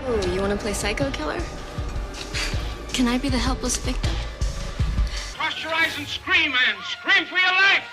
Oh, you want to play psycho killer? Can I be the helpless victim? Cross your eyes and scream, man. Scream for your life.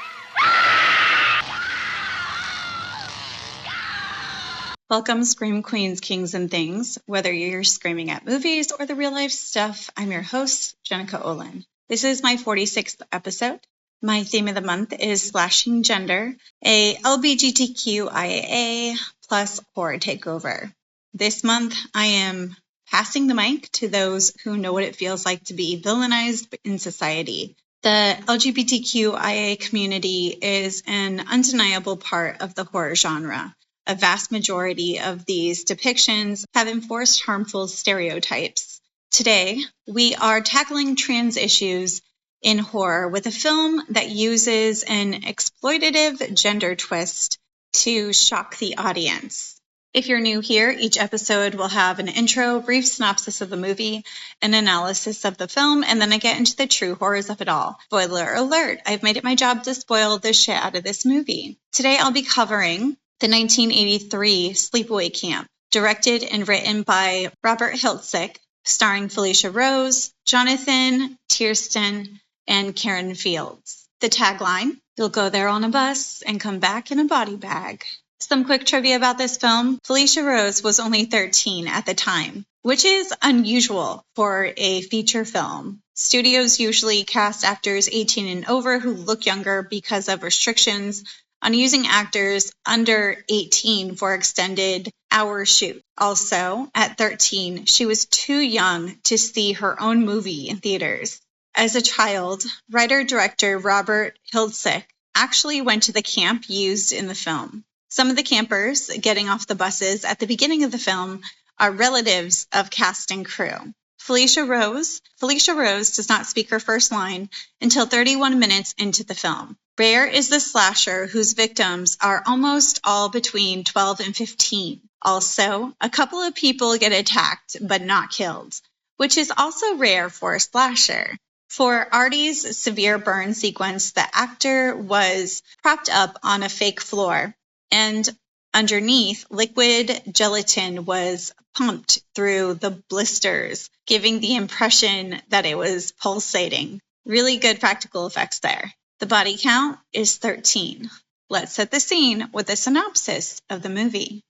Welcome, Scream Queens, Kings, and Things. Whether you're screaming at movies or the real-life stuff, I'm your host, Jenica Olin. This is my 46th episode. My theme of the month is Slashing Gender, a LBGTQIA plus horror takeover. This month, I am passing the mic to those who know what it feels like to be villainized in society. The LGBTQIA community is an undeniable part of the horror genre. A vast majority of these depictions have enforced harmful stereotypes. Today, we are tackling trans issues in horror with a film that uses an exploitative gender twist to shock the audience. If you're new here, each episode will have an intro, brief synopsis of the movie, an analysis of the film, and then I get into the true horrors of it all. Spoiler alert, I've made it my job to spoil the shit out of this movie. Today I'll be covering the 1983 Sleepaway Camp, directed and written by Robert Hiltzik, starring Felicia Rose, Jonathan Tiersten, and Karen Fields. The tagline, "You'll go there on a bus and come back in a body bag." Some quick trivia about this film. Felicia Rose was only 13 at the time, which is unusual for a feature film. Studios usually cast actors 18 and over who look younger because of restrictions on using actors under 18 for extended hour shoot. Also, at 13, she was too young to see her own movie in theaters. As a child, writer-director Robert Hiltzik actually went to the camp used in the film. Some of the campers getting off the buses at the beginning of the film are relatives of cast and crew. Felicia Rose does not speak her first line until 31 minutes into the film. Rare is the slasher whose victims are almost all between 12 and 15. Also, a couple of people get attacked but not killed, which is also rare for a slasher. For Artie's severe burn sequence, the actor was propped up on a fake floor, and underneath, liquid gelatin was pumped through the blisters, giving the impression that it was pulsating. Really good practical effects there. The body count is 13. Let's set the scene with a synopsis of the movie.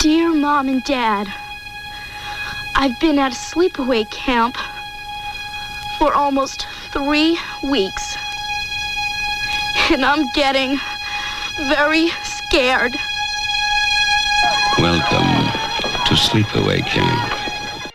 Dear Mom and Dad, I've been at a sleepaway camp for almost 3 weeks. And I'm getting very scared. Welcome to Sleepaway Camp.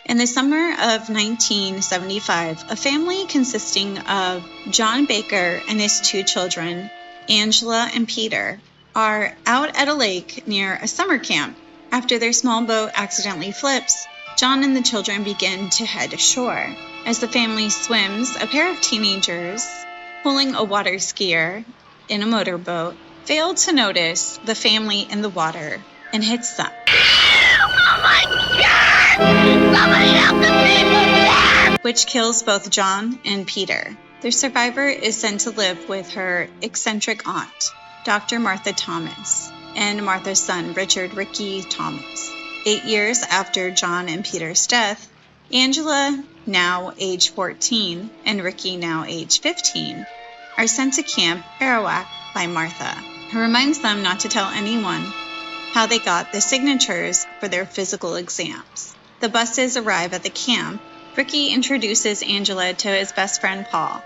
In the summer of 1975, a family consisting of John Baker and his 2 children, Angela and Peter, are out at a lake near a summer camp. After their small boat accidentally flips, John and the children begin to head ashore. As the family swims, a pair of teenagers pulling a water skier in a motorboat failed to notice the family in the water and hits them. Oh my God! Somebody help the people! Which kills both John and Peter. Their survivor is sent to live with her eccentric aunt, Dr. Martha Thomas, and Martha's son, Richard Ricky Thomas. 8 years after John and Peter's death, Angela, now age 14, and Ricky, now age 15, are sent to Camp Arawak by Martha, who reminds them not to tell anyone how they got the signatures for their physical exams. The buses arrive at the camp. Ricky introduces Angela to his best friend Paul,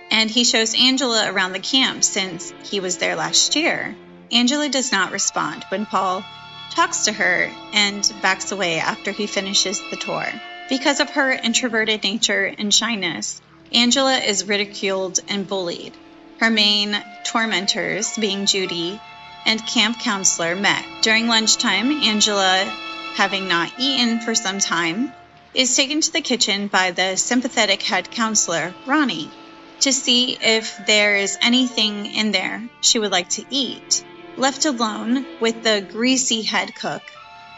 and he shows Angela around the camp since he was there last year. Angela does not respond when Paul talks to her and backs away after he finishes the tour. Because of her introverted nature and shyness, Angela is ridiculed and bullied. Her main tormentors, being Judy and camp counselor, met. During lunchtime, Angela, having not eaten for some time, is taken to the kitchen by the sympathetic head counselor, Ronnie, to see if there is anything in there she would like to eat. Left alone with the greasy head cook,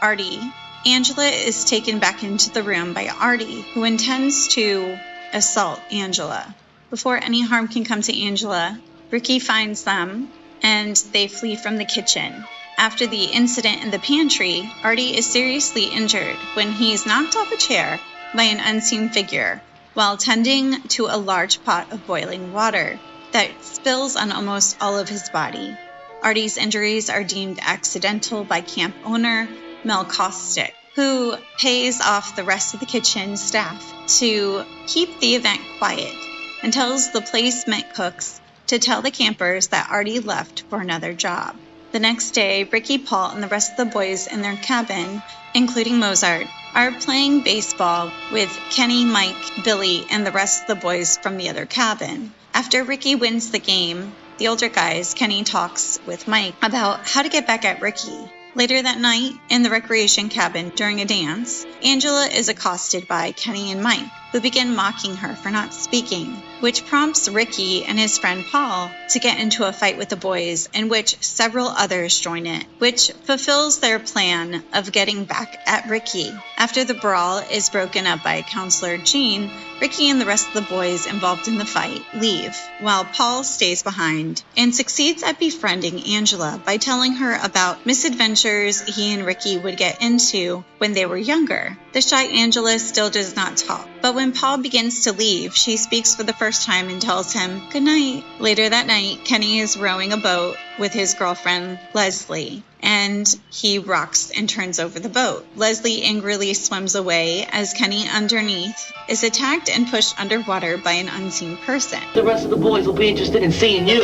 Artie, Angela is taken back into the room by Artie, who intends to assault Angela. Before any harm can come to Angela, Ricky finds them and they flee from the kitchen. After the incident in the pantry, Artie is seriously injured when he's knocked off a chair by an unseen figure while tending to a large pot of boiling water that spills on almost all of his body. Artie's injuries are deemed accidental by camp owner Mel Kostick, who pays off the rest of the kitchen staff to keep the event quiet and tells the placement cooks to tell the campers that Artie left for another job. The next day, Ricky, Paul, and the rest of the boys in their cabin, including Mozart, are playing baseball with Kenny, Mike, Billy, and the rest of the boys from the other cabin. After Ricky wins the game, the older guys, Kenny talks with Mike about how to get back at Ricky. Later that night, in the recreation cabin during a dance, Angela is accosted by Kenny and Mike, who begin mocking her for not speaking, which prompts Ricky and his friend Paul to get into a fight with the boys, in which several others join in, which fulfills their plan of getting back at Ricky. After the brawl is broken up by Counselor Jean, Ricky and the rest of the boys involved in the fight leave, while Paul stays behind and succeeds at befriending Angela by telling her about misadventures he and Ricky would get into when they were younger. The shy Angela still does not talk, but when Paul begins to leave, she speaks for the first time and tells him good night. Later that night, Kenny is rowing a boat with his girlfriend, Leslie, and he rocks and turns over the boat. Leslie angrily swims away as Kenny, underneath, is attacked and pushed underwater by an unseen person. The rest of the boys will be interested in seeing you.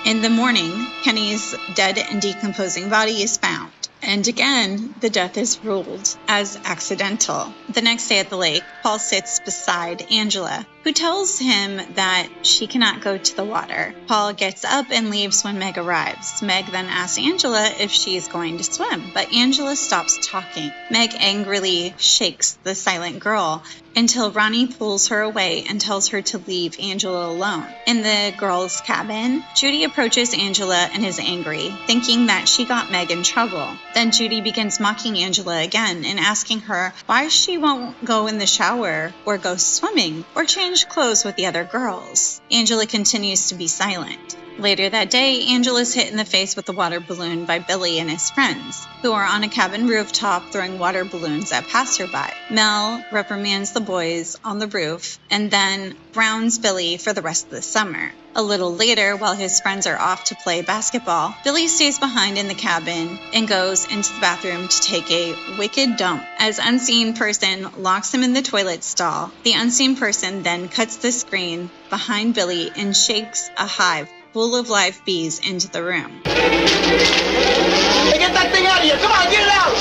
In the morning, Kenny's dead and decomposing body is found. And again, the death is ruled as accidental. The next day at the lake, Paul sits beside Angela, who tells him that she cannot go to the water. Paul gets up and leaves when Meg arrives. Meg then asks Angela if she is going to swim, but Angela stops talking. Meg angrily shakes the silent girl until Ronnie pulls her away and tells her to leave Angela alone. In the girls' cabin, Judy approaches Angela and is angry, thinking that she got Meg in trouble. Then Judy begins mocking Angela again and asking her why she won't go in the shower or go swimming or change clothes with the other girls. Angela continues to be silent. Later that day, Angela is hit in the face with a water balloon by Billy and his friends, who are on a cabin rooftop throwing water balloons at passerby. Mel reprimands the boys on the roof and then grounds Billy for the rest of the summer. A little later, while his friends are off to play basketball, Billy stays behind in the cabin and goes into the bathroom to take a wicked dump. As unseen person locks him in the toilet stall, the unseen person then cuts the screen behind Billy and shakes a hive full of live bees into the room. Hey, get that thing out of here! Come on, get it out!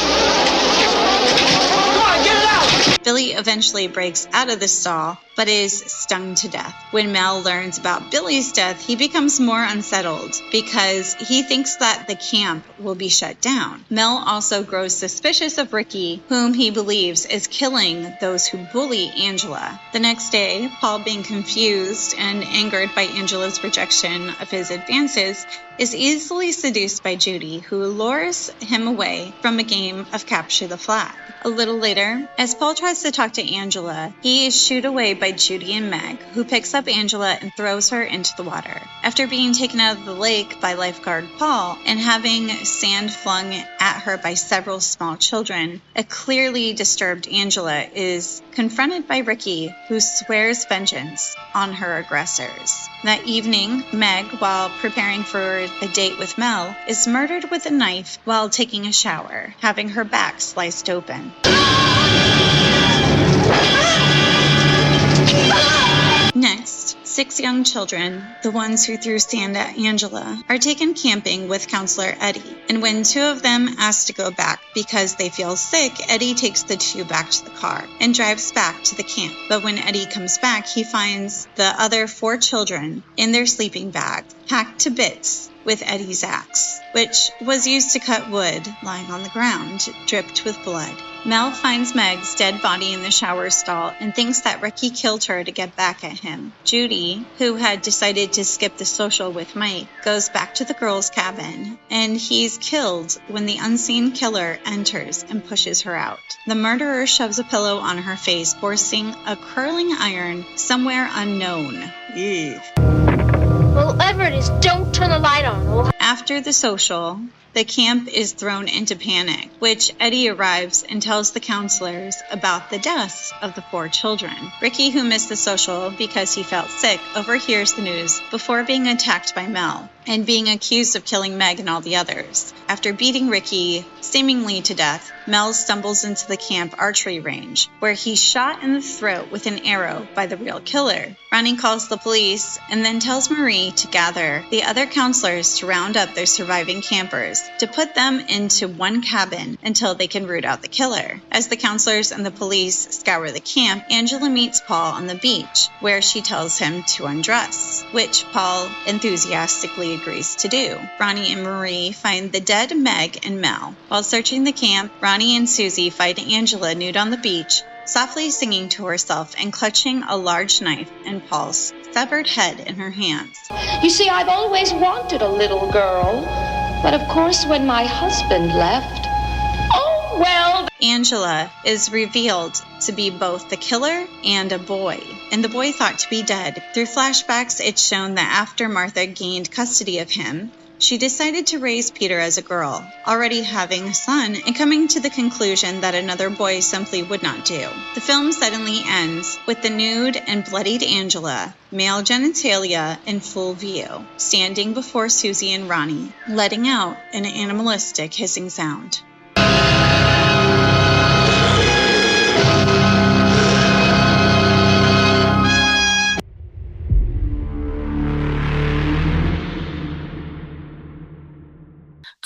Come on, get it out! Billy eventually breaks out of the stall, but is stung to death. When Mel learns about Billy's death, he becomes more unsettled because he thinks that the camp will be shut down. Mel also grows suspicious of Ricky, whom he believes is killing those who bully Angela. The next day, Paul, being confused and angered by Angela's rejection of his advances, is easily seduced by Judy, who lures him away from a game of capture the flag. A little later, as Paul tries to talk to Angela, he is shooed away by Judy and Meg, who picks up Angela and throws her into the water. After being taken out of the lake by lifeguard Paul and having sand flung at her by several small children, a clearly disturbed Angela is confronted by Ricky, who swears vengeance on her aggressors. That evening, Meg, while preparing for a date with Mel, is murdered with a knife while taking a shower, having her back sliced open. Next, 6 young children, the ones who threw sand at Angela, are taken camping with Counselor Eddie. And when 2 of them ask to go back because they feel sick, Eddie takes the 2 back to the car and drives back to the camp. But when Eddie comes back, he finds the other 4 children in their sleeping bags, hacked to bits with Eddie's axe, which was used to cut wood, lying on the ground, dripped with blood. Mel finds Meg's dead body in the shower stall and thinks that Ricky killed her to get back at him. Judy, who had decided to skip the social with Mike, goes back to the girls' cabin, and he's killed when the unseen killer enters and pushes her out. The murderer shoves a pillow on her face, forcing a curling iron somewhere unknown. Ew. Well, whatever it is, don't turn the light on. After the social, the camp is thrown into panic, which Eddie arrives and tells the counselors about the deaths of the 4 children. Ricky, who missed the social because he felt sick, overhears the news before being attacked by Mel and being accused of killing Meg and all the others. After beating Ricky seemingly to death, Mel stumbles into the camp archery range, where he's shot in the throat with an arrow by the real killer. Ronnie calls the police and then tells Marie to gather the other counselors to round up their surviving campers to put them into one cabin until they can root out the killer. As the counselors and the police scour the camp, Angela meets Paul on the beach, where she tells him to undress, which Paul enthusiastically agrees to do. Ronnie and Marie find the dead Meg and Mel. While searching the camp, Ronnie and Susie find Angela nude on the beach, softly singing to herself and clutching a large knife and Paul's severed head in her hands. You see, I've always wanted a little girl. But of course, when my husband left, oh, well. Angela is revealed to be both the killer and a boy, and the boy thought to be dead. Through flashbacks, it's shown that after Martha gained custody of him, she decided to raise Peter as a girl, already having a son and coming to the conclusion that another boy simply would not do. The film suddenly ends with the nude and bloodied Angela, male genitalia in full view, standing before Susie and Ronnie, letting out an animalistic hissing sound.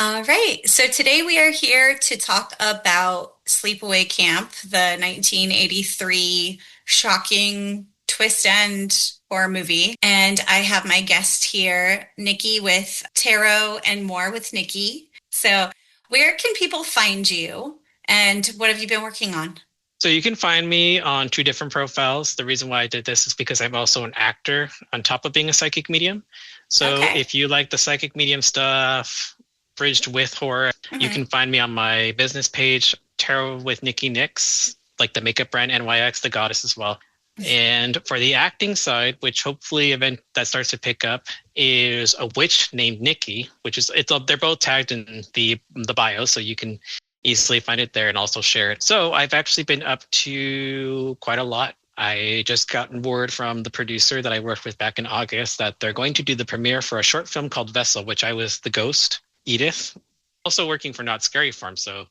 All right, so today we are here to talk about Sleepaway Camp, the 1983 shocking twist end horror movie. And I have my guest here, Nikki with Tarot and More with Nikki. So where can people find you and what have you been working on? So you can find me on 2 different profiles. The reason why I did this is because I'm also an actor on top of being a psychic medium. So if you like the psychic medium stuff, bridged with horror, you can find me on my business page, tarot.with.nikki.nyx, like the makeup brand NYX, the goddess as well. And for the acting side, which hopefully event that starts to pick up, is a witch named Nikki, which is they're both tagged in the bio, so you can easily find it there and also share it. So I've actually been up to quite a lot. I just got word from the producer that I worked with back in August that they're going to do the premiere for a short film called Vessel, which I was the ghost, Edith. Also working for Not Scary Farm, so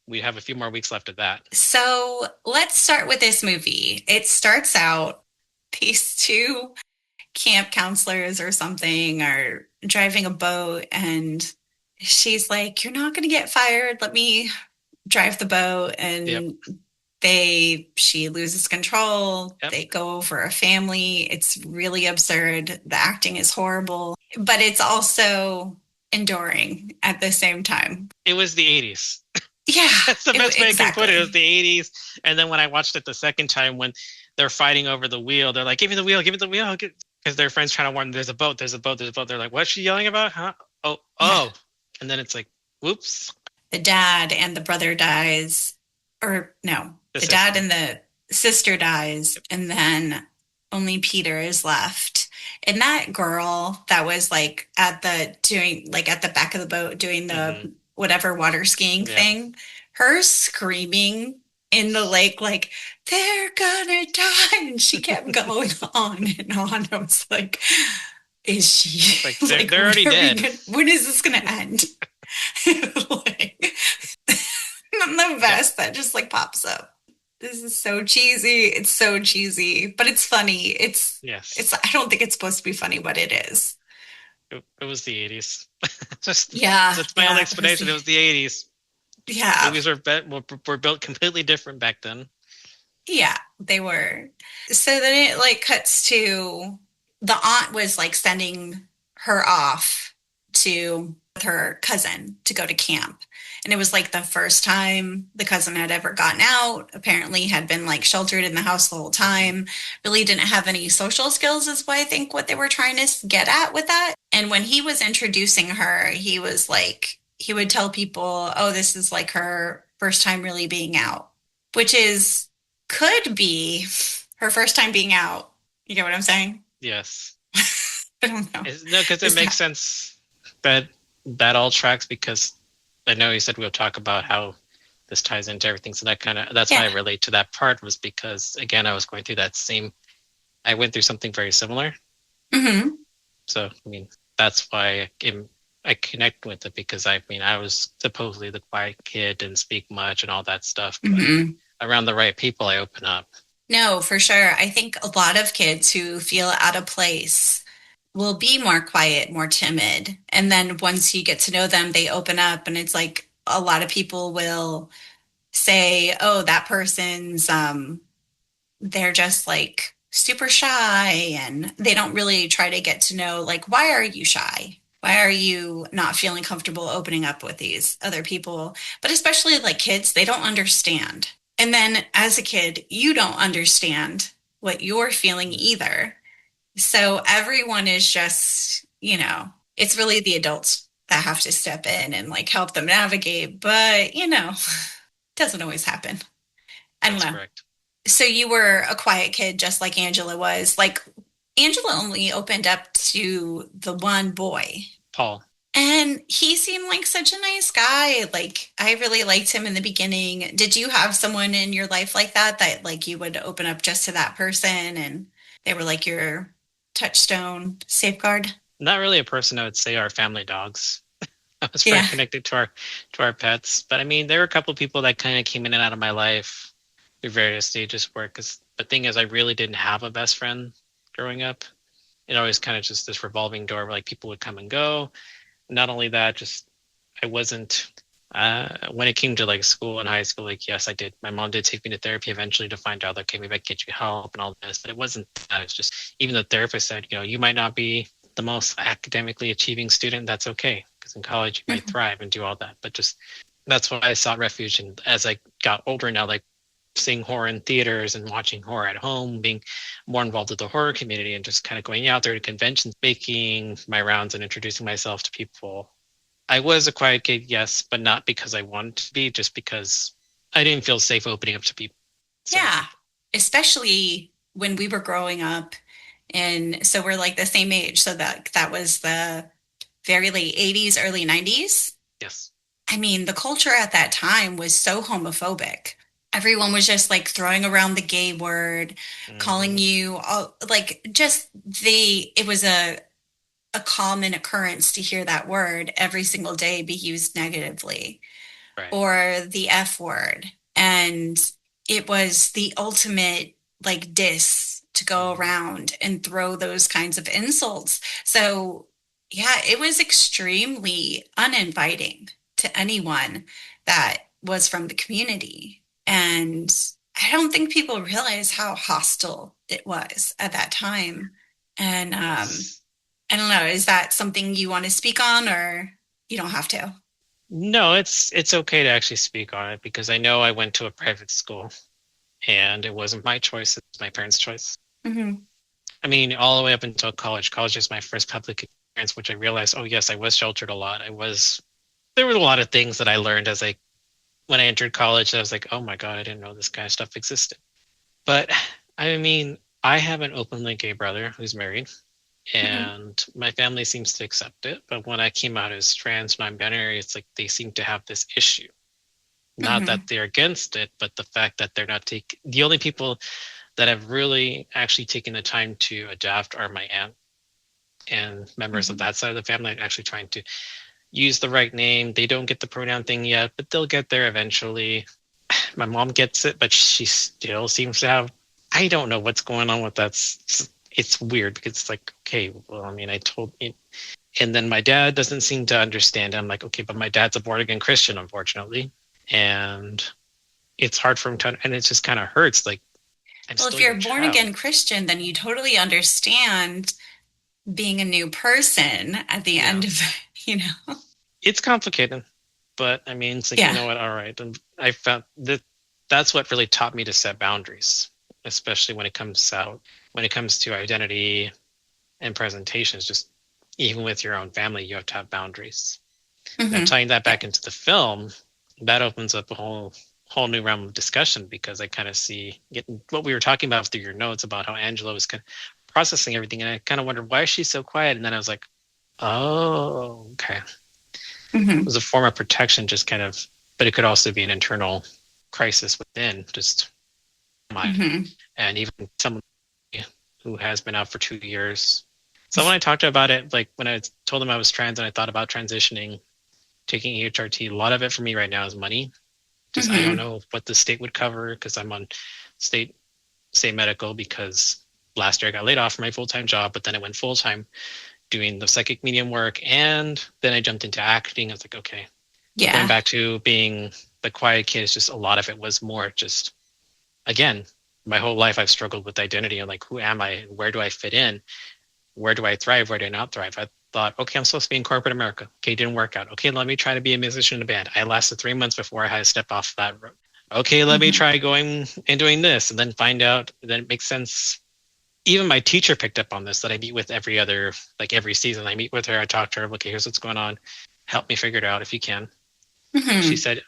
we have a few more weeks left of that. So let's start with this movie. It starts out, these 2 camp counselors or something are driving a boat and she's like, "You're not going to get fired. Let me drive the boat." And she loses control. They go over a family. It's really absurd. The acting is horrible, but it's also enduring at the same time. It was the 80s. Yeah. That's the best way I can put it. It was the 80s. And then when I watched it the second time, when they're fighting over the wheel, they're like, give me the wheel. Because their friend's trying to warn them, there's a boat. They're like, what's she yelling about? Huh? Oh. Yeah. And then it's like, whoops. The dad and the brother dies. Or no, the dad and the sister dies. And then only Peter is left. And that girl that was like at the back of the boat doing the whatever water skiing thing, her screaming in the lake like, "They're gonna die," and she kept going on and on. I was like, is she like they're already dead? When is this gonna end? Like, the vest that just like pops up. This is so cheesy. It's so cheesy, but it's funny. It's I don't think it's supposed to be funny, but it is. It was the 80s. That's my only explanation. It was the 80s. Yeah. Movies were built completely different back then. Yeah, they were. So then it like cuts to the aunt was like sending her off with her cousin to go to camp. And it was like the first time the cousin had ever gotten out, apparently had been like sheltered in the house the whole time, really didn't have any social skills is what I think what they were trying to get at with that. And when he was introducing her, he was like, he would tell people, oh, this is like her first time really being out, which could be her first time being out. You get what I'm saying? Yes. I don't know. No, because it makes sense that that all tracks because I know you said we'll talk about how this ties into everything. So that's why I relate to that part, was because, again, I was going through I went through something very similar. Mm-hmm. So, I mean, that's why I connect with it, because I was supposedly the quiet kid, didn't speak much and all that stuff. But around the right people, I open up. No, for sure. I think a lot of kids who feel out of place will be more quiet, more timid. And then once you get to know them, they open up, and it's like a lot of people will say, oh, that person's, they're just like super shy, and they don't really try to get to know, like, why are you shy? Why are you not feeling comfortable opening up with these other people? But especially like kids, they don't understand. And then as a kid, you don't understand what you're feeling either. So everyone is just, it's really the adults that have to step in and like help them navigate. But, it doesn't always happen. I don't know. Correct. So you were a quiet kid, just like Angela was. Like, Angela only opened up to the one boy, Paul. And he seemed like such a nice guy. Like, I really liked him in the beginning. Did you have someone in your life like that like you would open up just to that person and they were like your touchstone safeguard? Not really a person. I would say our family dogs. I was very connected to our pets. But I mean, there were a couple of people that kind of came in and out of my life through various stages where, because the thing is, I really didn't have a best friend growing up. It always kind of just this revolving door where like people would come and go. Not only that, just I wasn't, when it came to like school and high school, like, yes, I did. My mom did take me to therapy eventually to find out, okay, maybe I can get you help and all this. But it wasn't that. It's just, even the therapist said, you might not be the most academically achieving student. That's okay. Because in college, you might thrive and do all that. But just, that's why I sought refuge. And as I got older now, like seeing horror in theaters and watching horror at home, being more involved with the horror community and just kind of going out there to conventions, making my rounds and introducing myself to people. I was a quiet kid, yes, but not because I wanted to be, just because I didn't feel safe opening up to people. Yeah, especially when we were growing up. And so we're like the same age. So that was the very late 80s, early 90s. Yes. I mean, the culture at that time was so homophobic. Everyone was just like throwing around the gay word, calling you all, like, just it was a common occurrence to hear that word every single day be used negatively, or the F word. And it was the ultimate like diss to go around and throw those kinds of insults. So yeah, it was extremely uninviting to anyone that was from the community. And I don't think people realize how hostile it was at that time. And I don't know, is that something you want to speak on, or you don't have to? No, it's okay to actually speak on it, because I know I went to a private school and it wasn't my choice. It was my parents' choice. Mm-hmm. I mean, all the way up until college. College is my first public experience, which I realized, oh yes, I was sheltered a lot. There were a lot of things that I learned when I entered college. I was like, oh my God, I didn't know this kind of stuff existed. But I mean, I have an openly gay brother who's married, and my family seems to accept it. But when I came out as trans, non-binary, it's like they seem to have this issue. Not that they're against it, but the fact that they're not the only people that have really actually taken the time to adapt are my aunt and members of that side of the family, actually trying to use the right name. They don't get the pronoun thing yet, but they'll get there eventually. My mom gets it, but she still seems to have, I don't know what's going on with that. It's weird, because it's like, okay, well, I mean, I told you. And then my dad doesn't seem to understand. I'm like, okay, but my dad's a born again Christian, unfortunately. And it's hard for him to, and it just kind of hurts. Like, well, if you're a born again Christian, then you totally understand being a new person at the end of it, It's complicated, but I mean, it's like, you know what? All right. And I found that's what really taught me to set boundaries, especially when it comes to identity and presentations. Just even with your own family, you have to have boundaries. Now, tying that back into the film, that opens up a whole new realm of discussion, because I kind of see what we were talking about through your notes about how Angela was kind of processing everything. And I kind of wondered, why is she so quiet? And then I was like, oh, okay. It was a form of protection, just kind of, but it could also be an internal crisis within just mind. And even someone who has been out for 2 years. So when I talked about it, like when I told them I was trans and I thought about transitioning, taking EHRT, a lot of it for me right now is money. Just I don't know what the state would cover because I'm on state medical, because last year I got laid off from my full-time job, but then I went full-time doing the psychic medium work, and then I jumped into acting. I was like, okay, going back to being the quiet kid is just a lot of it was more just, again, my whole life I've struggled with identity and like, who am I? Where do I fit in? Where do I thrive? Where do I not thrive? I thought, okay, I'm supposed to be in corporate America. Okay, didn't work out. Okay, let me try to be a musician in a band. I lasted 3 months before I had to step off that road. Okay, let me try going and doing this, and then find out that it makes sense. Even my teacher picked up on this, that I meet with every season. I meet with her, I talk to her, okay, here's what's going on. Help me figure it out if you can. She said,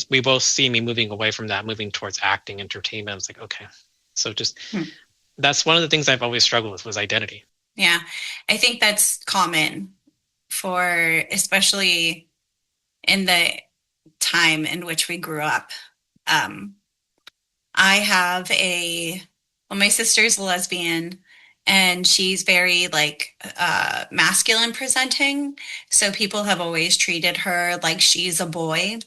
we both see me moving away from that, moving towards acting, entertainment. I was like, okay. So just, that's one of the things I've always struggled with was identity. Yeah. I think that's common for, especially in the time in which we grew up. I have my sister's a lesbian, and she's very like masculine presenting. So people have always treated her like she's a boy.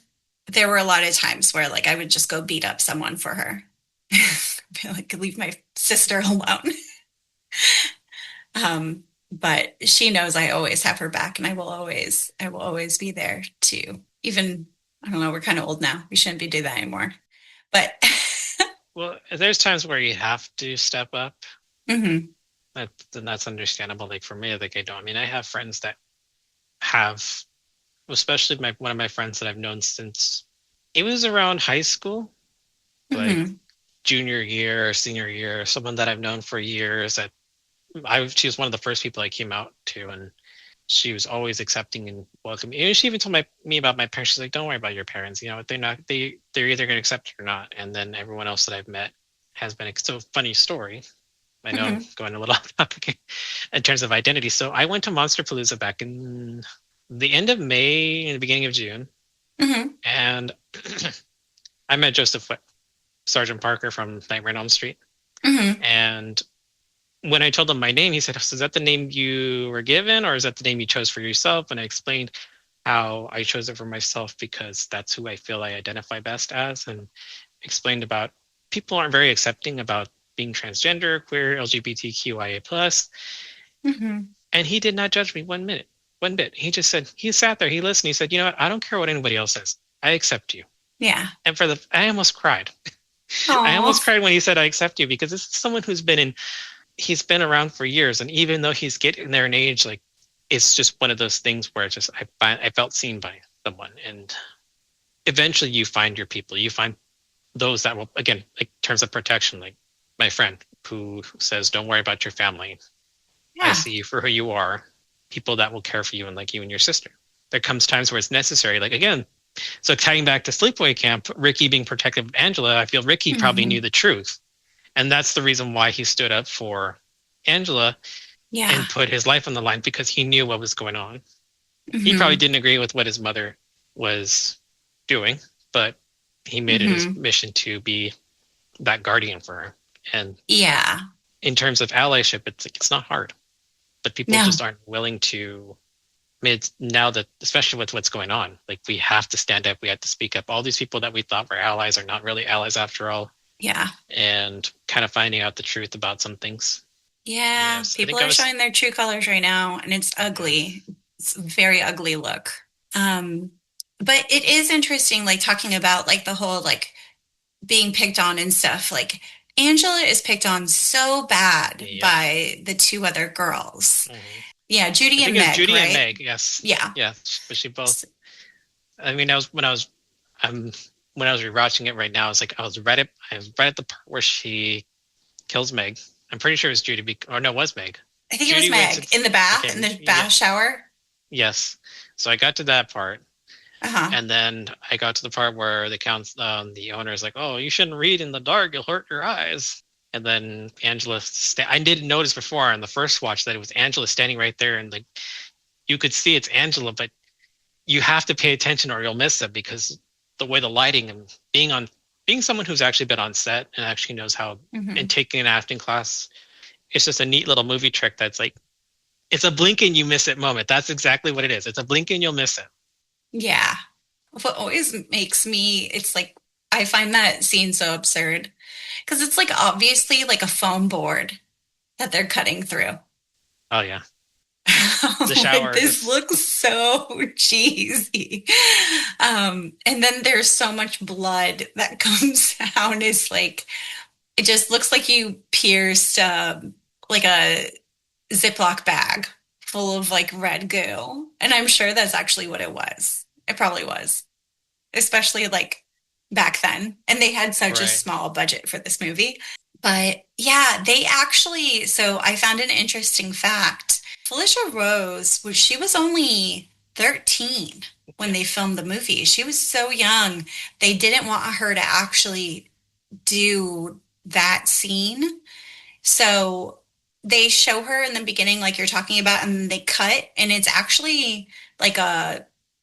There were a lot of times where like I would just go beat up someone for her. Be like, leave my sister alone. But she knows I always have her back, and I will always be there too. Even, I don't know, we're kind of old now. We shouldn't be doing that anymore. But well, there's times where you have to step up. And that's understandable. Like for me, like I have friends that have, especially one of my friends that I've known since it was around high school, like junior year or senior year, someone that I've known for years. She was one of the first people I came out to, and she was always accepting and welcoming. And she even told me about my parents. She's like, don't worry about your parents. They're either going to accept it or not. And then everyone else that I've met has been so funny story. I know I'm going a little off topic in terms of identity. So I went to Monsterpalooza back in the end of May and the beginning of June. And I met Joseph Sergeant Parker from Nightmare on Elm Street. And when I told him my name, he said, is that the name you were given, or is that the name you chose for yourself? And I explained how I chose it for myself because that's who I feel I identify best as, and explained about people aren't very accepting about being transgender, queer, LGBTQIA+. And he did not judge me one bit. He just said, he sat there, he listened, he said, you know what, I don't care what anybody else says. I accept you. Yeah. And I almost cried. I almost cried when he said, I accept you, because this is someone who's he's been around for years. And even though he's getting there in age, like, it's just one of those things where I felt seen by someone. And eventually you find your people. You find those that will, again, like in terms of protection, like my friend who says, don't worry about your family. I see you for who you are. People that will care for you and like you and your sister. There comes times where it's necessary. Like, again, so tying back to Sleepaway Camp, Ricky being protective of Angela, I feel Ricky probably knew the truth. And that's the reason why he stood up for Angela and put his life on the line, because he knew what was going on. He probably didn't agree with what his mother was doing, but he made it his mission to be that guardian for her. And in terms of allyship, it's not hard, but people just aren't willing to. I mean, now that, especially with what's going on, like, we have to stand up, we have to speak up. All these people that we thought were allies are not really allies after all. Yeah. And kind of finding out the truth about some things. Yeah. Yes. People are showing their true colors right now, and it's ugly. It's a very ugly look. But it is interesting, like, talking about like the whole, like, being picked on and stuff. Like, Angela is picked on so bad by the two other girls. Yeah, Judy and Meg. Judy right? and Meg, yes. Yeah. Yeah. But she both. I mean, when I was rewatching it right now, it's like I was right at the part where she kills Meg. I'm pretty sure it was Judy, or no, it was Meg. I think Judy, it was Meg in the bath, in the bath shower. Yes. So I got to that part. And then I got to the part where the owner is like, oh, you shouldn't read in the dark, you'll hurt your eyes. And then Angela, I didn't notice before on the first watch that it was Angela standing right there, and like you could see it's Angela, but you have to pay attention or you'll miss it, because the way the lighting and being someone who's actually been on set and actually knows how, and taking an acting class, it's just a neat little movie trick that's like, it's a blink and you miss it moment. That's exactly what it is. It's a blink and you'll miss it. Yeah. What always makes me, it's like, I find that scene so absurd because it's like obviously like a foam board that they're cutting through. Oh yeah. The shower. Like, this looks so cheesy. And then there's so much blood that comes down. It's like, it just looks like you pierced like a Ziploc bag full of like red goo. And I'm sure that's actually what it was. It probably was, especially like back then. And they had such a small budget for this movie. But yeah, they actually, so I found an interesting fact. Felicia Rose, she was only 13 when they filmed the movie. She was so young. They didn't want her to actually do that scene. So they show her in the beginning, like you're talking about, and then they cut, and it's actually like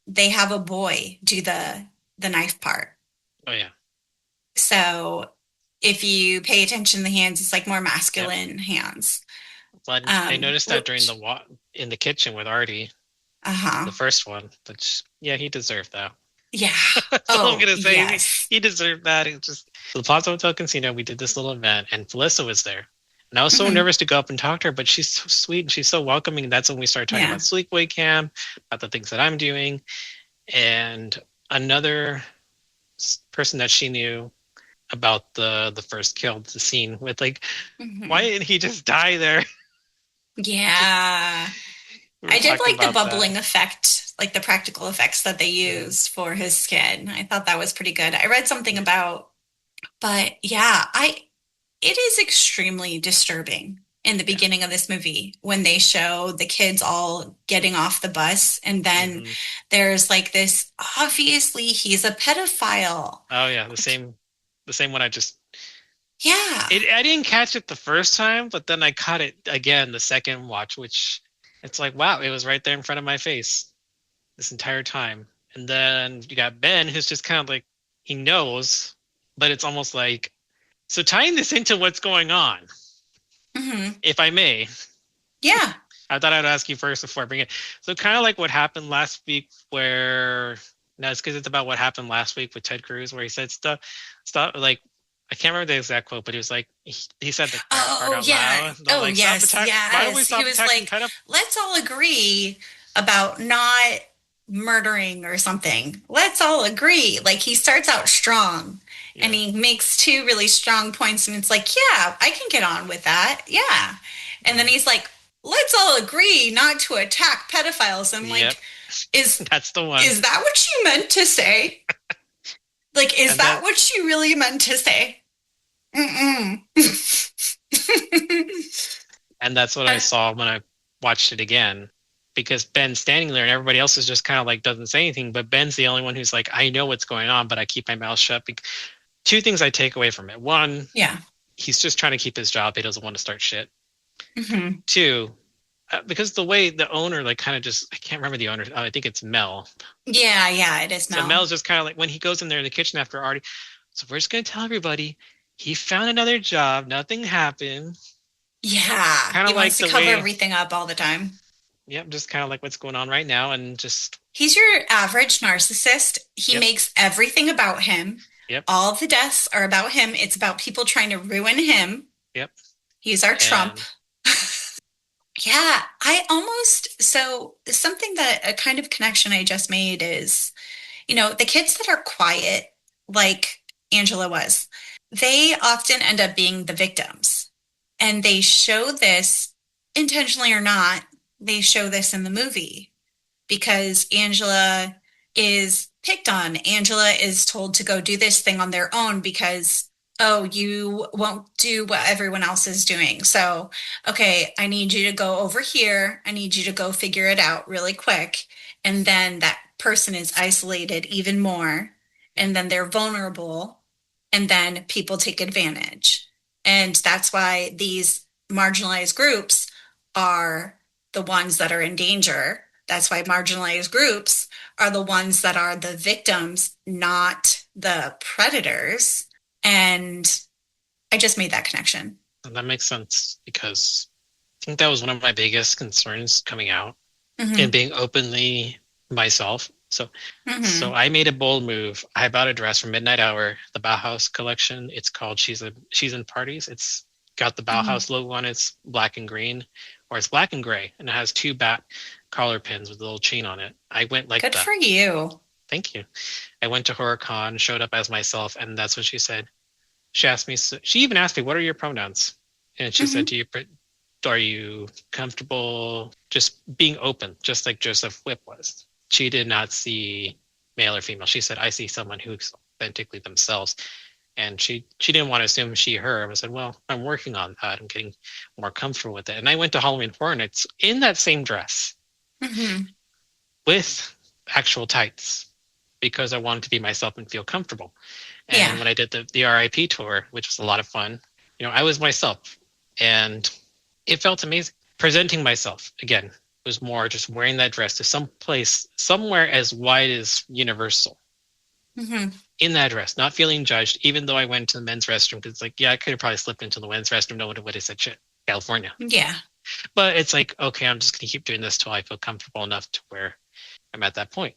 they have a boy do the knife part. Oh yeah. So if you pay attention to the hands, it's like more masculine hands. But I noticed that during in the kitchen with Artie, the first one. Which, yeah, he deserved that. Yeah. That's all I'm gonna say. Yes. He deserved that. It just the Plaza Hotel Casino. We did this little event, and Felissa was there, and I was so nervous to go up and talk to her, but she's so sweet and she's so welcoming. And that's when we started talking about Sleepaway Camp, about the things that I'm doing, and another person that she knew about the first kill, the scene with like, why didn't he just die there? Yeah. I did like the bubbling effect, like the practical effects that they used for his skin. I thought that was pretty good. I read something about, but yeah, it is extremely disturbing in the beginning of this movie when they show the kids all getting off the bus, and then there's like this, obviously he's a pedophile. Oh yeah, the same one I just... Yeah. I didn't catch it the first time, but then I caught it again the second watch, which it's like, wow, it was right there in front of my face this entire time. And then you got Ben, who's just kind of like, he knows, but it's almost like, so tying this into what's going on, if I may. Yeah. I thought I'd ask you first before I bring it. So kind of like what happened last week where, no, it's because it's about what happened last week with Ted Cruz, where he said stuff like, I can't remember the exact quote, but he was like, he said the part out loud. Like, yes. Why don't we stop he was attacking? Like, let's all agree about not murdering or something. Let's all agree. Like, he starts out strong and he makes two really strong points, and it's like, yeah, I can get on with that. Yeah. And then he's like, let's all agree not to attack pedophiles. I'm like, that's the one. Is that what you meant to say? Like, is that what you really meant to say? And that's what I saw when I watched it again, because Ben's standing there and everybody else is just kind of like doesn't say anything, but Ben's the only one who's like, I know what's going on, but I keep my mouth shut. Two things I take away from it. One, he's just trying to keep his job. He doesn't want to start shit. Two, because the way the owner like kind of just, I can't remember the owner. I think it's Mel. Yeah, it is Mel. So Mel's just kind of like, when he goes in there in the kitchen after Artie, so we're just going to tell everybody he found another job. Nothing happened. Yeah. Kind of like to cover everything up all the time. Yep. Just kind of like what's going on right now. And just. He's your average narcissist. He makes everything about him. Yep. All the deaths are about him. It's about people trying to ruin him. Yep. He's our Trump. Yeah, so something that a kind of connection I just made is, the kids that are quiet, like Angela was, they often end up being the victims. And they show this, intentionally or not, they show this in the movie because Angela is picked on. Angela is told to go do this thing on their own because, oh, you won't do what everyone else is doing. So, okay, I need you to go over here. I need you to go figure it out really quick. And then that person is isolated even more. And then they're vulnerable. And then people take advantage. And that's why these marginalized groups are the ones that are in danger. That's why marginalized groups are the ones that are the victims, not the predators. And I just made that connection. And that makes sense, because I think that was one of my biggest concerns coming out and being openly myself. So I made a bold move. I bought a dress from Midnight Hour, the Bauhaus collection. It's called She's in Parties. It's got the Bauhaus logo on it. It's black and green, or it's black and gray, and it has 2 bat collar pins with a little chain on it. I went like that. Good for you. Thank you. I went to HorrorCon, showed up as myself, and that's what she said. She asked me, she even asked me, what are your pronouns? And she said, are you comfortable just being open, just like Joseph Whipp was? She did not see male or female. She said, I see someone who's authentically themselves. And she didn't want to assume she, her. I said, well, I'm working on that. I'm getting more comfortable with it. And I went to Halloween Horror Nights in that same dress with actual tights, because I wanted to be myself and feel comfortable. And when I did the RIP tour, which was a lot of fun, I was myself, and it felt amazing. Presenting myself again was more just wearing that dress to some place, somewhere as wide as Universal. In that dress, not feeling judged, even though I went to the men's restroom, because it's like, I could have probably slipped into the men's restroom. No one would have said shit. California. Yeah. But it's like, okay, I'm just going to keep doing this till I feel comfortable enough to where I'm at that point.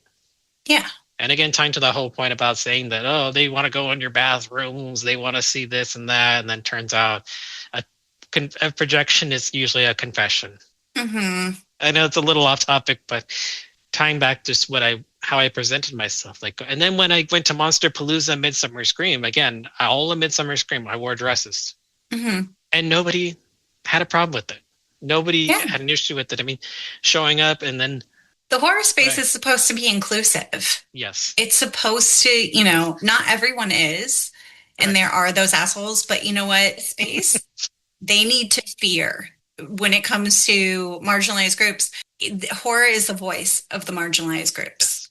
Yeah. And again, tying to the whole point about saying that, oh, they want to go in your bathrooms, they want to see this and that, and then turns out a projection is usually a confession. I know it's a little off topic, but tying back to how I presented myself, and then when I went to Monster Palooza Midsummer Scream, again, all of Midsummer Scream, I wore dresses, and nobody had a problem with it. Nobody had an issue with it. I mean, showing up and then. The horror space is supposed to be inclusive. Yes. It's supposed to, not everyone is, and there are those assholes, but you know what? Space, they need to fear. When it comes to marginalized groups, horror is the voice of the marginalized groups.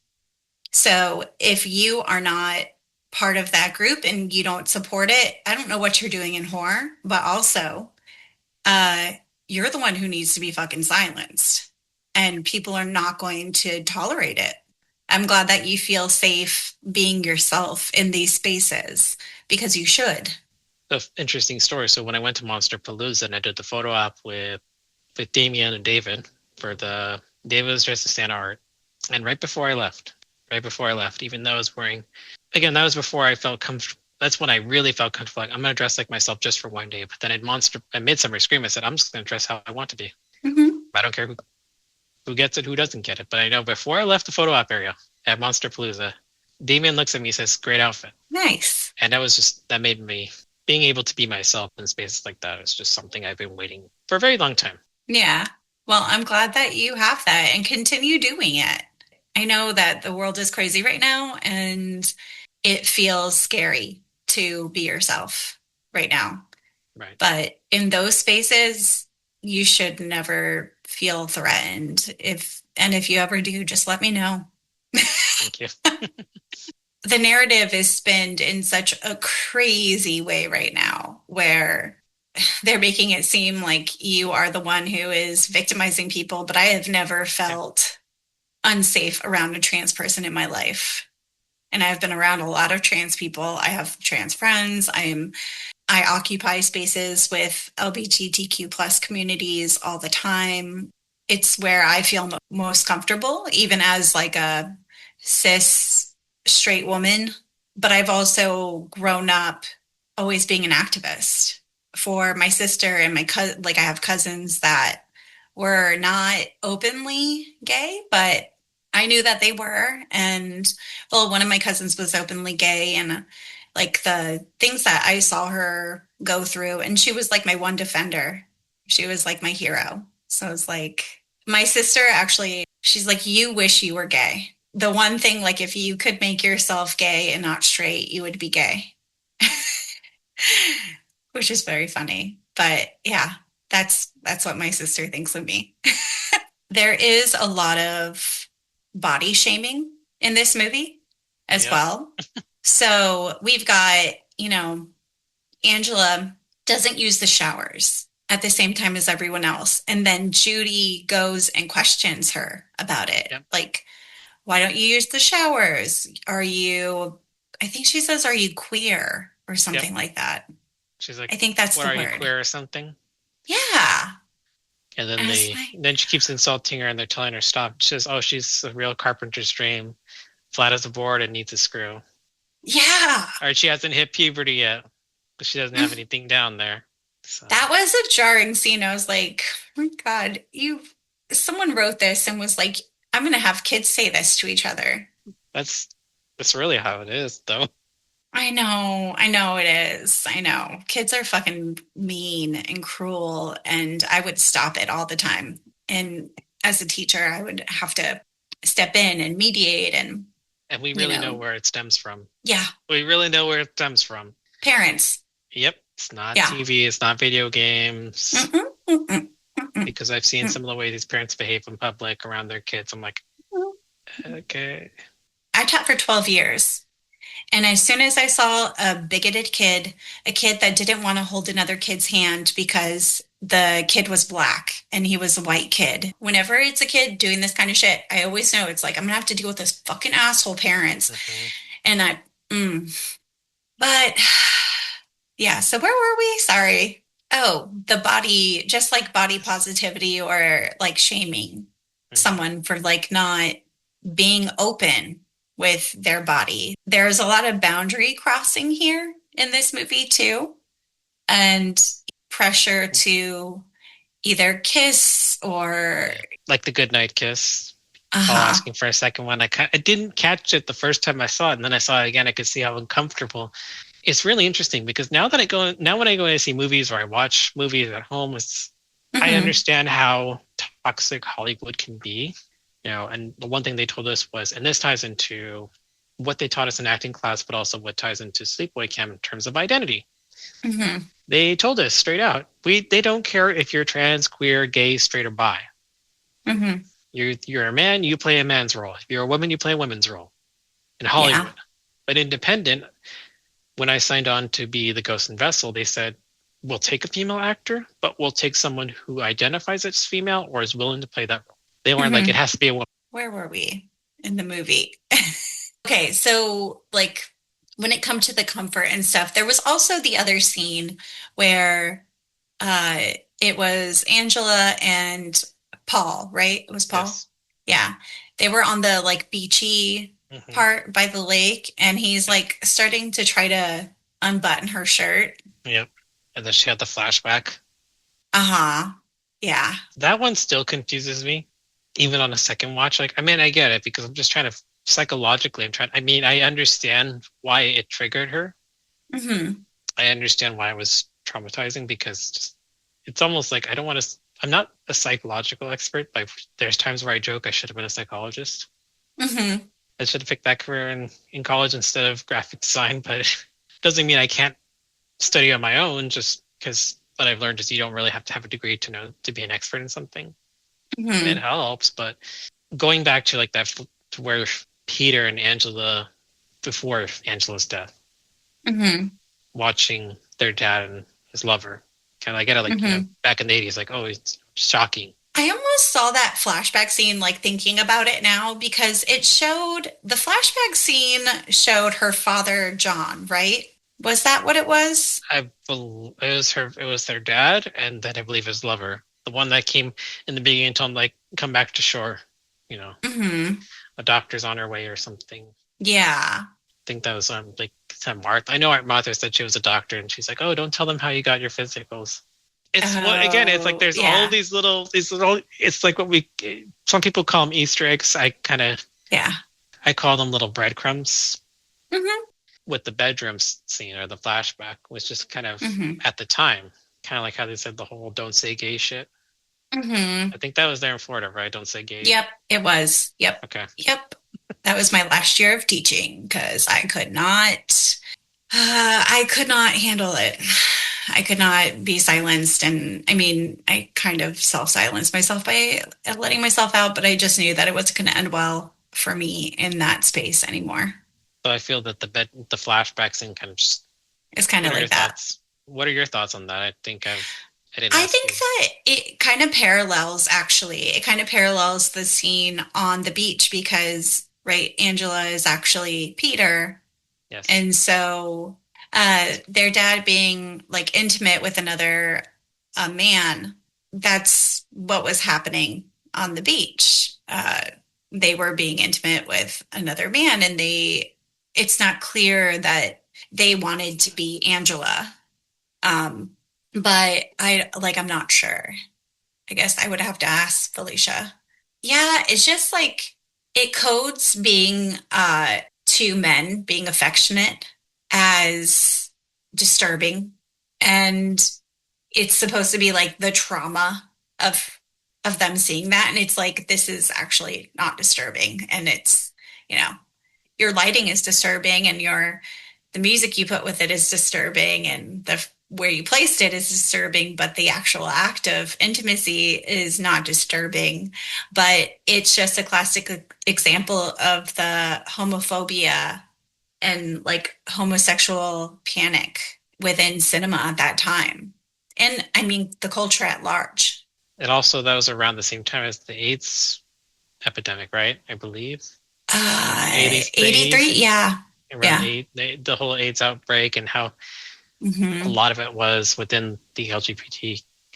So if you are not part of that group and you don't support it, I don't know what you're doing in horror, but also you're the one who needs to be fucking silenced. And people are not going to tolerate it. I'm glad that you feel safe being yourself in these spaces, because you should. The interesting story. So when I went to Monster Palooza and I did the photo op with Damien and David David was dressed as Santa Art. And right before I left, even though I was wearing, again, that was before I felt comfortable. That's when I really felt comfortable. Like, I'm going to dress like myself just for one day. But then at Midsummer Scream, I said, I'm just going to dress how I want to be. I don't care who gets it, who doesn't get it. But I know before I left the photo op area at Monster Palooza, Damien looks at me and says, great outfit. Nice. And that made me, being able to be myself in spaces like that is just something I've been waiting for a very long time. Yeah. Well, I'm glad that you have that and continue doing it. I know that the world is crazy right now, and it feels scary to be yourself right now. Right. But in those spaces, you should never feel threatened. If you ever do, just let me know. Thank you. The narrative is spinned in such a crazy way right now, where they're making it seem like you are the one who is victimizing people, but I have never felt unsafe around a trans person in my life. And I've been around a lot of trans people. I have trans friends. I occupy spaces with LBGTQ plus communities all the time. It's where I feel most comfortable, even as like a cis straight woman. But I've also grown up always being an activist for my sister and my cousin. Like, I have cousins that were not openly gay, but I knew that they were. And well, one of my cousins was openly gay, and like the things that I saw her go through, and she was like my one defender. She was like my hero. So it's like, my sister actually, she's like, you wish you were gay. The one thing, like, if you could make yourself gay and not straight, you would be gay. Which is very funny. But yeah, that's what my sister thinks of me. There is a lot of body shaming in this movie as well. So we've got, Angela doesn't use the showers. at the same time as everyone else. And then Judy goes and questions her about it. Yep. Like, why don't you use the showers? I think she says, are you queer or something like that? She's like, I think that's what, the are word. you queer or something? Yeah. And then then she keeps insulting her and they're telling her stop. She says, oh, she's a real carpenter's dream, flat as a board and needs a screw. Yeah. Or she hasn't hit puberty yet, but she doesn't have anything down there. So. That was a jarring scene. I was like, oh my God, someone wrote this and was like, I'm going to have kids say this to each other. That's really how it is, though. I know it is. I know. Kids are fucking mean and cruel, and I would stop it all the time. And as a teacher, I would have to step in and mediate and we really know where it stems from. Yeah. We really know where it stems from. Parents. Yep. It's not TV. It's not video games. Because I've seen some of the way these parents behave in public around their kids. I'm like, okay. I taught for 12 years. And as soon as I saw a bigoted kid, a kid that didn't want to hold another kid's hand because the kid was black and he was a white kid. Whenever it's a kid doing this kind of shit, I always know it's like, I'm going to have to deal with this fucking asshole parents. And but yeah, so where were we? Sorry. Oh, the body, just like body positivity or like shaming someone for like not being open with their body. There's a lot of boundary crossing here in this movie too. And pressure to either kiss or like the goodnight kiss. Asking for a second one. I didn't catch it the first time I saw it, and then I saw it again. I could see how uncomfortable. It's really interesting because now when I go and see movies or I watch movies at home, I understand how toxic Hollywood can be. And the one thing they told us was, and this ties into what they taught us in acting class, but also what ties into Sleepaway Camp in terms of identity. They told us straight out, they don't care if you're trans, queer, gay, straight, or bi. You're a man, you play a man's role. If you're a woman, you play a woman's role in Hollywood. Yeah. But independent, when I signed on to be the Ghost and Vessel, they said, we'll take a female actor, but we'll take someone who identifies as female or is willing to play that role. They weren't like, it has to be a woman. Where were we in the movie? Okay, so like when it comes to the comfort and stuff, there was also the other scene where it was Angela and Paul, right? It was Paul? Yes. Yeah. They were on the like beachy part by the lake, and he's like starting to try to unbutton her shirt. Yep. And then she had the flashback. Yeah. That one still confuses me, even on a second watch. Like, I mean, I get it because I'm just trying to psychologically, I understand why it triggered her. I understand why it was traumatizing because it's almost like I'm not a psychological expert, but there's times where I joke I should have been a psychologist. I should have picked that career in college instead of graphic design, but it doesn't mean I can't study on my own, just because what I've learned is you don't really have to have a degree to be an expert in something. It helps, but going back to like that, to where Peter and Angela, before Angela's death, watching their dad and his lover, kind of I get it, like back in the 80s, like, oh, it's shocking. I almost saw that flashback scene, like thinking about it now, because the flashback scene showed her father, John, right? Was that what it was? It was their dad, and then I believe his lover, the one that came in the beginning and told him like, come back to shore, a doctor's on her way or something. Yeah. I think that was like Martha. I know Aunt Martha said she was a doctor, and she's like, oh, don't tell them how you got your physicals. It's it's like there's all these little, it's like what some people call them Easter eggs. I call them little breadcrumbs. With the bedroom scene or the flashback was just kind of at the time, kind of like how they said the whole don't say gay shit. I think that was there in Florida, right? Don't say gay. Yep, it was. Yep. Okay. Yep. That was my last year of teaching because I could not handle it. I could not be silenced. And I mean, I kind of self-silenced myself by letting myself out, but I just knew that it wasn't going to end well for me in that space anymore. So I feel that the flashback scene kind of just... It's kind of like that. What are your thoughts on that? I think I think that it kind of parallels, actually. It kind of parallels the scene on the beach because, right, Angela is actually Peter. Yes. And so their dad being like intimate with another man, that's what was happening on the beach. They were being intimate with another man, and it's not clear that they wanted to be Angela. But I'm not sure. I guess I would have to ask Felicia. Yeah, it's just like it codes being two men being affectionate as disturbing, and it's supposed to be like the trauma of them seeing that, and it's like this is actually not disturbing, and it's, you know, your lighting is disturbing, and the music you put with it is disturbing, and the where you placed it is disturbing, but the actual act of intimacy is not disturbing. But it's just a classic example of the homophobia and like homosexual panic within cinema at that time. And I mean, the culture at large. And also, that was around the same time as the AIDS epidemic, right? I believe. 83, yeah. Around the whole AIDS outbreak, and how a lot of it was within the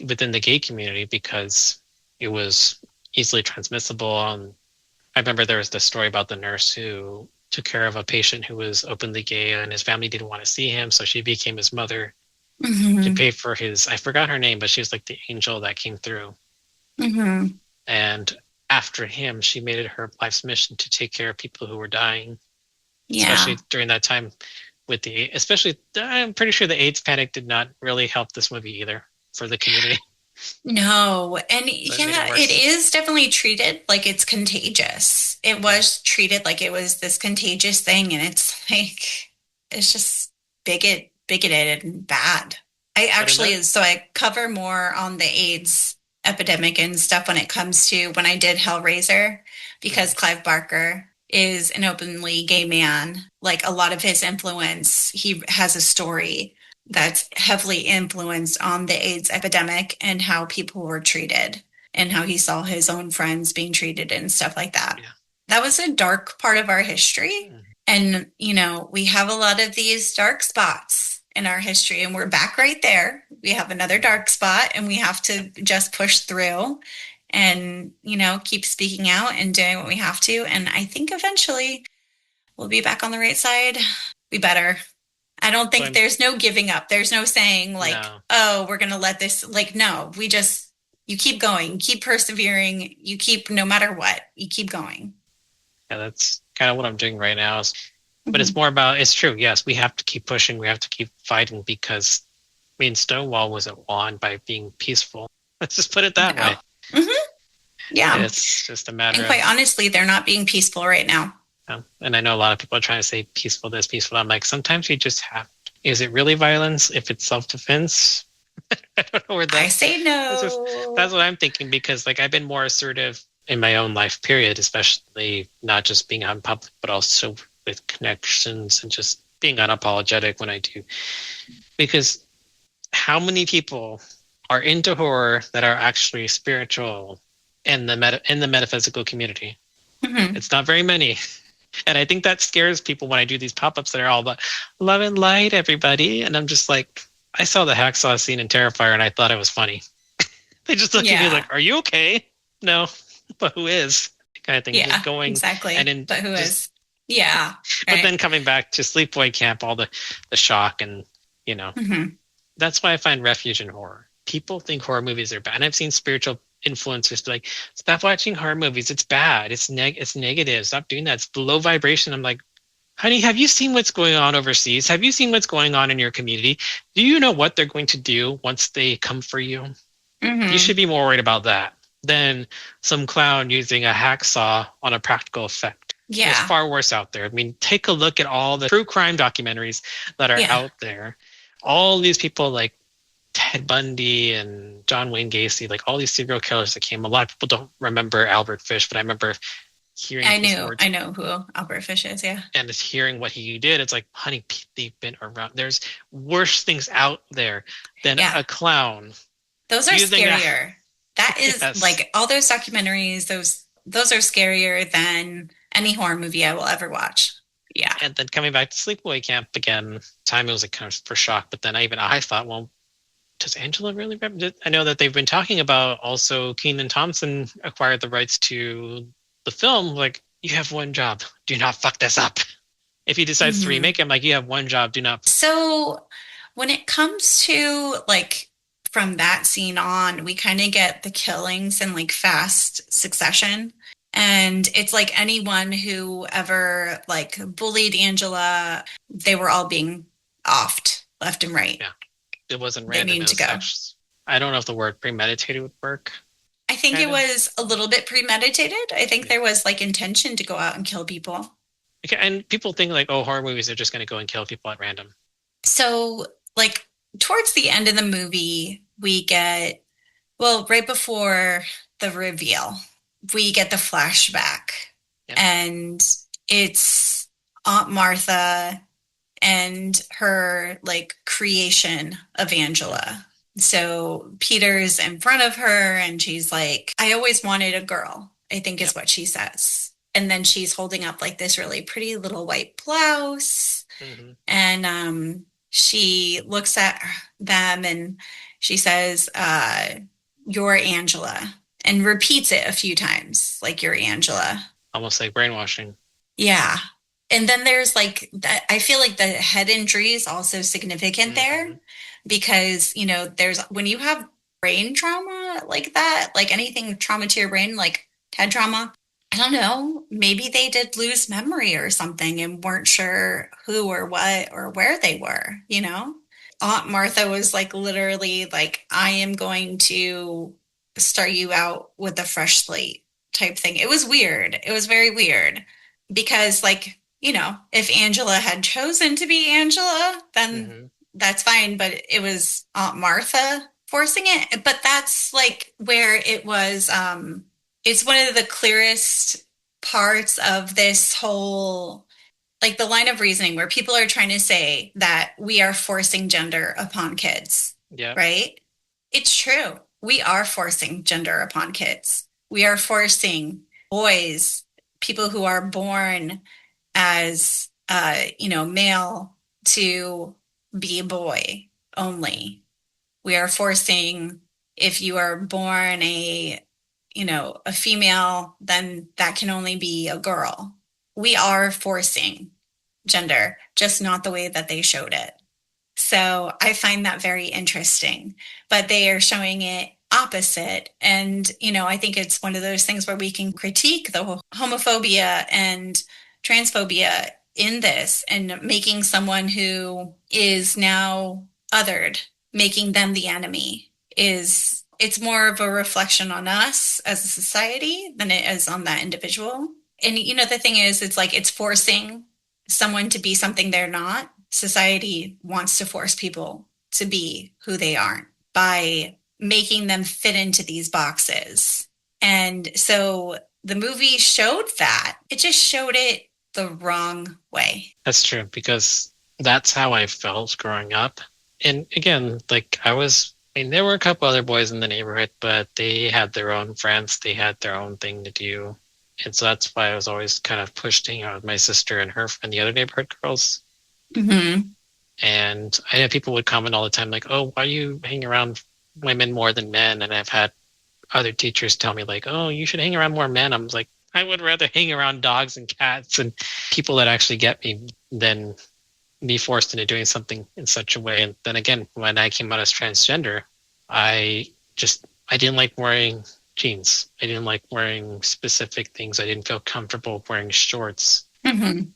within the gay community, because it was easily transmissible. I remember there was the story about the nurse who took care of a patient who was openly gay, and his family didn't want to see him, so she became his mother to pay for his, I forgot her name, but she was like the angel that came through. And after him, she made it her life's mission to take care of people who were dying. Yeah. Especially during that time with I'm pretty sure the AIDS panic did not really help this movie either for the community. No. And it is definitely treated like it's contagious. It was treated like it was this contagious thing, and it's like, it's just bigoted and bad. I cover more on the AIDS epidemic and stuff when it comes to when I did Hellraiser, because Clive Barker is an openly gay man. Like, a lot of his influence, he has a story that's heavily influenced on the AIDS epidemic and how people were treated, and how he saw his own friends being treated and stuff like that. Yeah. That was a dark part of our history. And, we have a lot of these dark spots in our history, and we're back right there. We have another dark spot, and we have to just push through and, keep speaking out and doing what we have to. And I think eventually we'll be back on the right side. We better. I don't think there's no giving up. There's no saying oh, we're going to let this, no, you keep going, keep persevering. You keep, no matter what, you keep going. Yeah, that's kind of what I'm doing right now. But it's more about, it's true. Yes, we have to keep pushing. We have to keep fighting, because Stonewall wasn't won by being peaceful. Let's just put it that way. Yeah. And it's just a matter and quite honestly, they're not being peaceful right now. And I know a lot of people are trying to say peaceful this, peaceful. I'm like, sometimes you just have to. Is it really violence if it's self-defense? I don't know where that. I say no. That's what I'm thinking, because I've been more assertive in my own life period, especially not just being out in public, but also with connections and just being unapologetic when I do. Because how many people are into horror that are actually spiritual in the metaphysical community? It's not very many. And I think that scares people when I do these pop-ups that are all about love and light, everybody. And I'm just like, I saw the hacksaw scene in Terrifier, and I thought it was funny. They just look at me like, are you okay? No, but who is? Kind of thing. Yeah, just going, exactly. But who is? Yeah. But then coming back to Sleepaway Camp, all the shock and, that's why I find refuge in horror. People think horror movies are bad. And I've seen spiritual influencers be like, stop watching horror movies. It's bad. It's negative. Stop doing that. It's low vibration. I'm like, honey, have you seen what's going on overseas? Have you seen what's going on in your community? Do you know what they're going to do once they come for you? You should be more worried about that than some clown using a hacksaw on a practical effect. Yeah. There's far worse out there. I mean, take a look at all the true crime documentaries that are out there. All these people like Ted Bundy and John Wayne Gacy, like all these serial killers that came. A lot of people don't remember Albert Fish, but I remember hearing I know who Albert Fish is, yeah. And just hearing what he did, it's like, honey, they've been around. There's worse things out there than a clown Those are scarier. That is Yes. like all those documentaries, those are scarier than any horror movie I will ever watch. Yeah. And then coming back to Sleepaway Camp again, time it was like kind of for shock, but then I thought, well, does Angela really? I know that they've been talking about also Kenan Thompson acquired the rights to the film. Like, you have one job. Do not fuck this up. If he decides to remake it, I'm like, you have one job. Do not. So when it comes to like from that scene on, we kind of get the killings in like fast succession. And it's like anyone who ever like bullied Angela, they were all being offed left and right. Yeah. It wasn't random. They need to go. I don't know if the word premeditated would work. I think it was a little bit premeditated. I think there was like intention to go out and kill people. Okay, and people think like, oh, horror movies are just going to go and kill people at random. So like towards the end of the movie, we get, well, right before the reveal, we get the flashback. Yep. And it's Aunt Martha and her like creation of Angela. So Peter's in front of her and she's like, I always wanted a girl, I think is what she says. And then she's holding up like this really pretty little white blouse. Mm-hmm. And she looks at them and she says, you're Angela, and repeats it a few times, like, you're Angela. Almost like brainwashing. Yeah. And then there's like that. I feel like the head injury is also significant there because, you know, there's when you have brain trauma like that, like anything trauma to your brain, like head trauma, I don't know, maybe they did lose memory or something and weren't sure who or what or where they were, you know? Aunt Martha was like literally like, I am going to start you out with a fresh slate type thing. It was weird. It was very weird because like, you know, if Angela had chosen to be Angela, then that's fine. But it was Aunt Martha forcing it. But that's like where it was, it's one of the clearest parts of this whole, like the line of reasoning where people are trying to say that we are forcing gender upon kids. Yeah. Right? It's true. We are forcing gender upon kids. We are forcing boys, people who are born as, you know, male to be a boy only. We are forcing, if you are born a female, then that can only be a girl. We are forcing gender, just not the way that they showed it. So I find that very interesting, but they are showing it opposite. And, you know, I think it's one of those things where we can critique the homophobia and transphobia in this and making someone who is now othered, making them the enemy it's more of a reflection on us as a society than it is on that individual. And, you know, the thing is, it's like it's forcing someone to be something they're not. Society wants to force people to be who they aren't by making them fit into these boxes. And so the movie showed that. It just showed it the wrong way. That's true, because that's how I felt growing up. And again, like there were a couple other boys in the neighborhood, but they had their own friends. They had their own thing to do. And so that's why I was always kind of pushed to hang out with my sister and her and the other neighborhood girls. Mm-hmm. And I know people would comment all the time, like, oh, why are you hanging around women more than men? And I've had other teachers tell me, like, oh, you should hang around more men. I'm like, I would rather hang around dogs and cats and people that actually get me than be forced into doing something in such a way. And then again, when I came out as transgender, I didn't like wearing jeans. I didn't like wearing specific things. I didn't feel comfortable wearing shorts. Mm-hmm.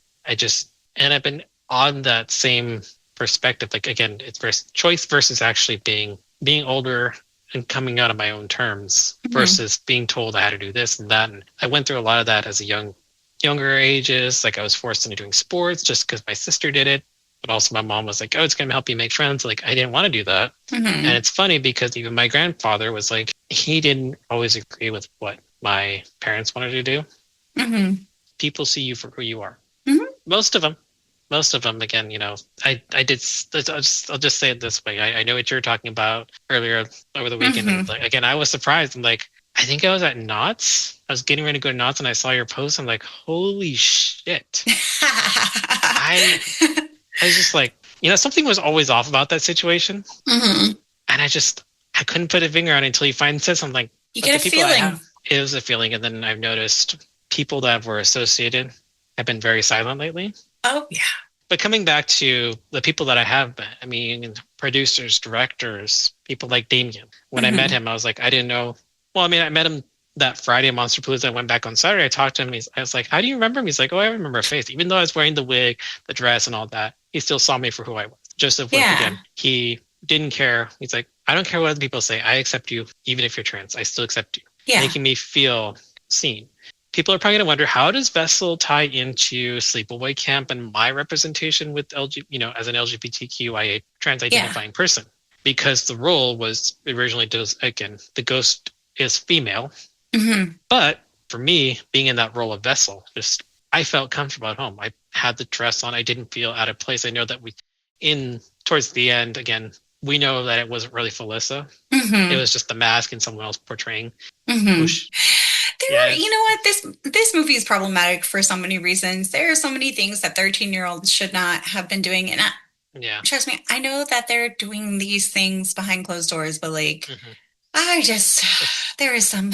And I've been on that same perspective. Like, again, it's choice versus actually being older and coming out on my own terms versus being told I had to do this and that. And I went through a lot of that as a younger ages. Like, I was forced into doing sports just because my sister did it. But also my mom was like, oh, it's going to help you make friends. Like, I didn't want to do that. Mm-hmm. And it's funny because even my grandfather was like, he didn't always agree with what my parents wanted to do. Mm-hmm. People see you for who you are. Mm-hmm. Most of them. most of them, again, you know, I'll just say it this way. I know what you were talking about earlier over the weekend. And like, again, I was surprised. I'm like, I think I was at Knott's. I was getting ready to go to Knott's and I saw your post. I'm like, holy shit. I was just like, you know, something was always off about that situation. And I couldn't put a finger on it until you finally said something. Like, you get a feeling. It was a feeling. And then I've noticed people that were associated have been very silent lately. Oh, yeah. But coming back to the people that I have met, I mean, producers, directors, people like Damien. When I met him, I was like, I didn't know. Well, I mean, I met him that Friday at Monsterpalooza. I went back on Saturday. I talked to him. I was like, how do you remember him? He's like, oh, I remember a face. Even though I was wearing the wig, the dress, and all that, he still saw me for who I was. Just as again, he didn't care. He's like, I don't care what other people say. I accept you, even if you're trans. I still accept you. Yeah. Making me feel seen. People are probably going to wonder, how does Vessel tie into Sleepaway Camp and my representation with as an LGBTQIA trans identifying person? Because the role was originally the ghost is female. But for me, being in that role of Vessel, I felt comfortable at home. I had the dress on. I didn't feel out of place. I know that towards the end, again, we know that it wasn't really Felissa. It was just the mask and someone else portraying. You know what? This movie is problematic for so many reasons. There are so many things that 13-year-olds should not have been doing. And trust me, I know that they're doing these things behind closed doors, but like, there is some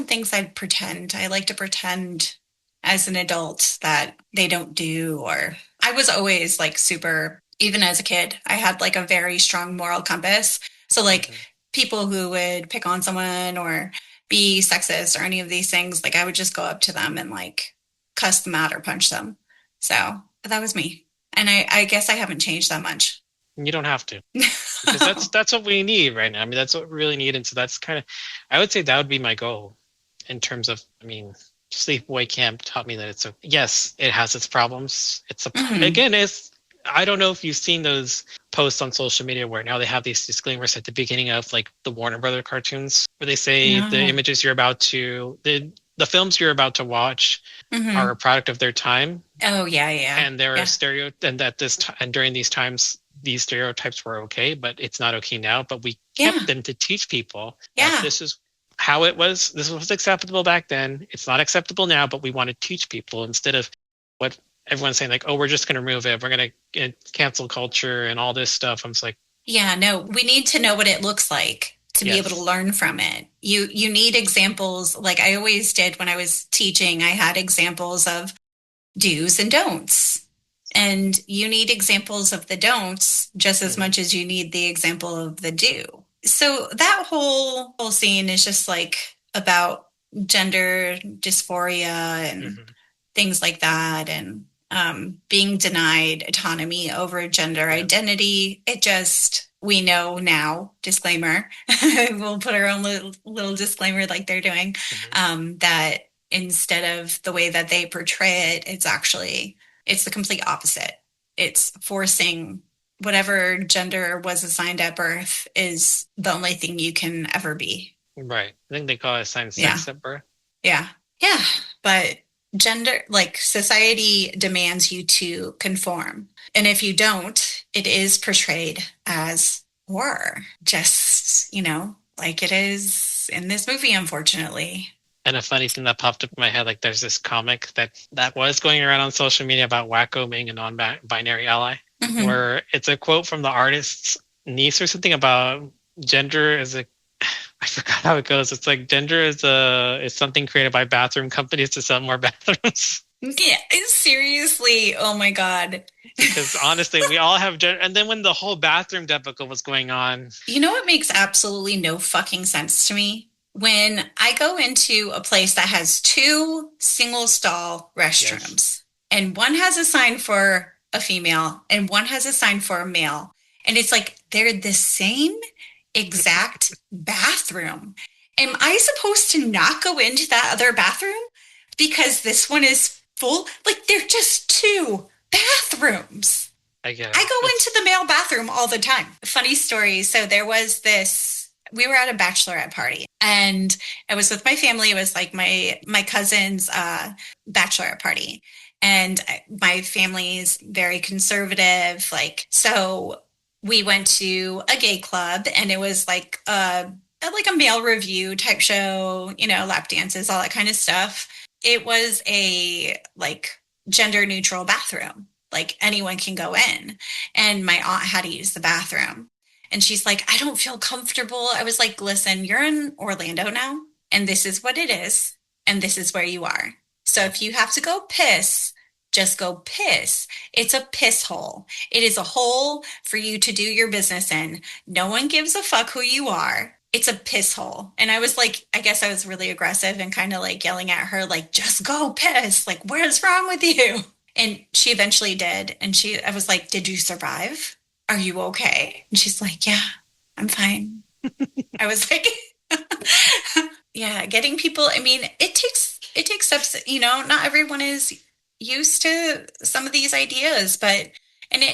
things I like to pretend as an adult that they don't do. Or I was always like super, even as a kid, I had like a very strong moral compass. So like people who would pick on someone or be sexist or any of these things, like I would just go up to them and like cuss them out or punch them. So that was me. And I guess I haven't changed that much. You don't have to. Because that's what we need right now. I mean, that's what we really need. And so that's kind of, I would say that would be my goal in terms of, I mean, Sleepaway Camp taught me that yes, it has its problems. Again, I don't know if you've seen those posts on social media where now they have these disclaimers at the beginning of like the Warner Brother cartoons where they say the images the films you're about to watch are a product of their time. Oh yeah. And there are and during these times, these stereotypes were okay, but it's not okay now. But we kept them to teach people that this is how it was. This was acceptable back then. It's not acceptable now, but we want to teach people instead of what everyone's saying, like, oh, we're just going to remove it. We're going to cancel culture and all this stuff. I'm just like, yeah, no, we need to know what it looks like to be able to learn from it. You need examples. Like I always did when I was teaching, I had examples of do's and don'ts. And you need examples of the don'ts just as much as you need the example of the do. So that whole scene is just like about gender dysphoria and things like that. And being denied autonomy over gender identity. We know now, disclaimer, we'll put our own little disclaimer like they're doing, that instead of the way that they portray it, it's the complete opposite. It's forcing whatever gender was assigned at birth is the only thing you can ever be. Right. I think they call it assigned sex at birth. Yeah. Yeah. But gender, like society demands you to conform. And if you don't, it is portrayed as horror, just, like it is in this movie, unfortunately. And a funny thing that popped up in my head, like there's this comic that was going around on social media about Wacko being a non-binary ally, where it's a quote from the artist's niece or something about gender as I forgot how it goes. It's like gender is something created by bathroom companies to sell more bathrooms. Yeah, seriously. Oh my God. Because honestly, we all have gender. And then when the whole bathroom debacle was going on. You know what makes absolutely no fucking sense to me? When I go into a place that has 2 single stall restrooms, and one has a sign for a female and one has a sign for a male, and it's like they're the same exact bathroom. Am I supposed to not go into that other bathroom because this one is full? Like they're just 2 bathrooms. I get it. I go into the male bathroom all the time. Funny story. So there was this we were at a bachelorette party, and I was with my family. It was like my cousin's bachelorette party, and my family's very conservative. Like, so we went to a gay club, and it was like a male review type show, lap dances, all that kind of stuff. It was a like gender neutral bathroom. Like anyone can go in, and my aunt had to use the bathroom. And she's like, I don't feel comfortable. I was like, listen, you're in Orlando now, and this is what it is, and this is where you are. So if you have to go piss, just go piss. It's a piss hole. It is a hole for you to do your business in. No one gives a fuck who you are. It's a piss hole. And I was like, I guess I was really aggressive and kind of like yelling at her, like, just go piss. Like, what's wrong with you? And she eventually did. And I was like, did you survive? Are you okay? And she's like, yeah, I'm fine. I was like, yeah, getting people, I mean, it takes steps, not everyone is used to some of these ideas, and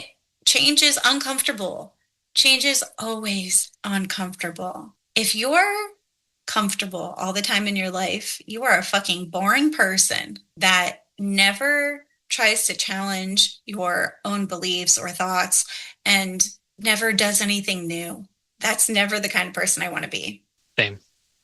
change is uncomfortable. Change is always uncomfortable. If you're comfortable all the time in your life, you are a fucking boring person that never tries to challenge your own beliefs or thoughts and never does anything new. That's never the kind of person I want to be. Same.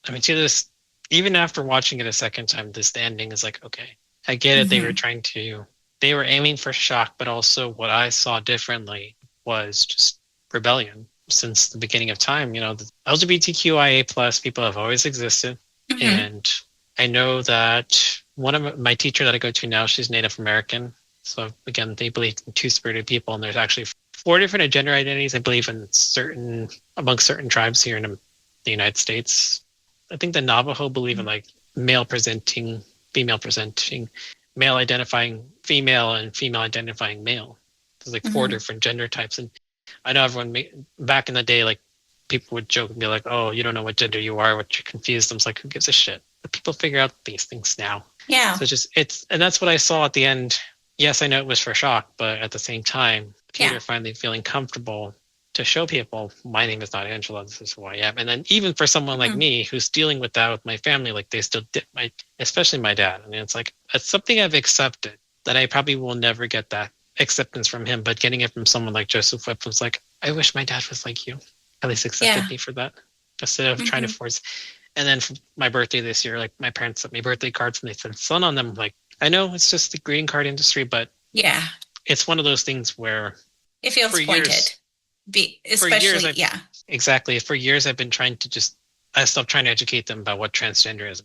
I mean, see this, even after watching it a second time, this ending is like, okay, I get it. Mm-hmm. They were aiming for shock, but also what I saw differently was just rebellion. Since the beginning of time, the LGBTQIA plus people have always existed. Mm-hmm. And I know that one of my teacher that I go to now, she's Native American. So again, they believe in two-spirited people, and there's actually 4 different gender identities, I believe, among certain tribes here in the United States. I think the Navajo believe in like male presenting, female presenting, male identifying female, and female identifying male. There's like 4 different gender types. And I know everyone back in the day, like people would joke and be like, oh, you don't know what gender you are, what you're confused. I'm like, who gives a shit? But people figure out these things now. Yeah. So and that's what I saw at the end. Yes, I know it was for shock, but at the same time, Peter finally feeling comfortable to show people, my name is not Angela, this is who I am. And then even for someone like me who's dealing with that with my family, like they still did especially my dad. I mean, it's like, it's something I've accepted that I probably will never get that acceptance from him, but getting it from someone like Joseph Whip was like, I wish my dad was like you. At least accepted me for that instead of trying to force. And then for my birthday this year, like my parents sent me birthday cards and they said son on them. Like, I know it's just the greeting card industry, but it's one of those things where it feels pointed. Exactly. For years, I've been trying to I stopped trying to educate them about what transgender is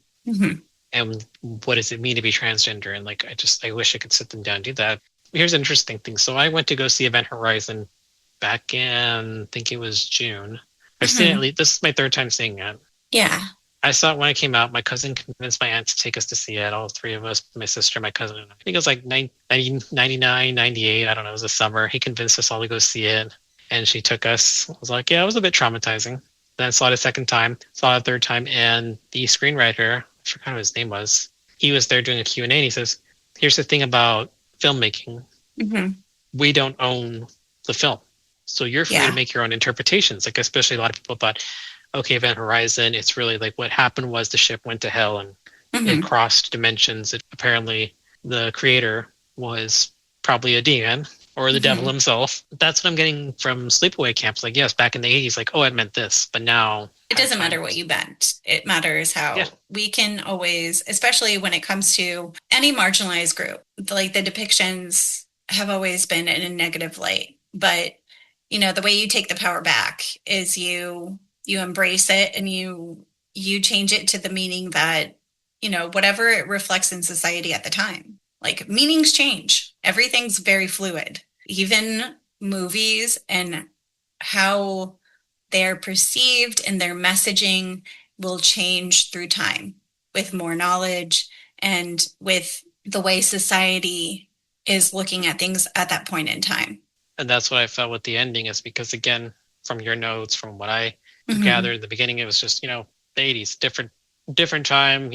and what does it mean to be transgender. And like, I wish I could sit them down and do that. Here's an interesting thing. So I went to go see Event Horizon back in, I think it was June. I've seen it at least, this is my 3rd time seeing it. Yeah. I saw it when I came out. My cousin convinced my aunt to take us to see it, all 3 of us, my sister, my cousin, and I think it was like 99, 98, I don't know, it was a summer. He convinced us all to go see it, and she took us. I was like, yeah, it was a bit traumatizing. Then I saw it a 2nd time, saw it a 3rd time, and the screenwriter, I forgot what his name was, he was there doing a Q&A, and he says, here's the thing about filmmaking. We don't own the film. So you're free to make your own interpretations. Like, especially a lot of people thought, okay, Event Horizon, it's really like what happened was the ship went to hell and it crossed dimensions. Apparently, the creator was probably a demon or the devil himself. That's what I'm getting from Sleepaway Camps. Like, yes, back in the 80s, like, oh, I meant this. But now... It doesn't matter what you meant. It matters how we can always, especially when it comes to any marginalized group, like the depictions have always been in a negative light. But, the way you take the power back is you embrace it and you change it to the meaning that, whatever it reflects in society at the time. Like, meanings change. Everything's very fluid. Even movies and how they're perceived and their messaging will change through time with more knowledge and with the way society is looking at things at that point in time. And that's what I felt with the ending is because, again, from your notes, from what I gathered in the beginning, it was just, the 80s, different time,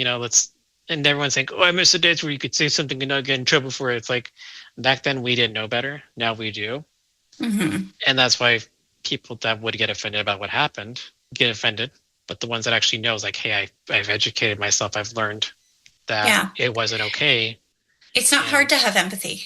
and everyone's saying, oh, I miss the days where you could say something and not get in trouble for it. It's like, back then we didn't know better. Now we do. And that's why people that would get offended about what happened get offended, but the ones that actually know is like, hey, I've educated myself. I've learned that it wasn't okay. It's not hard to have empathy.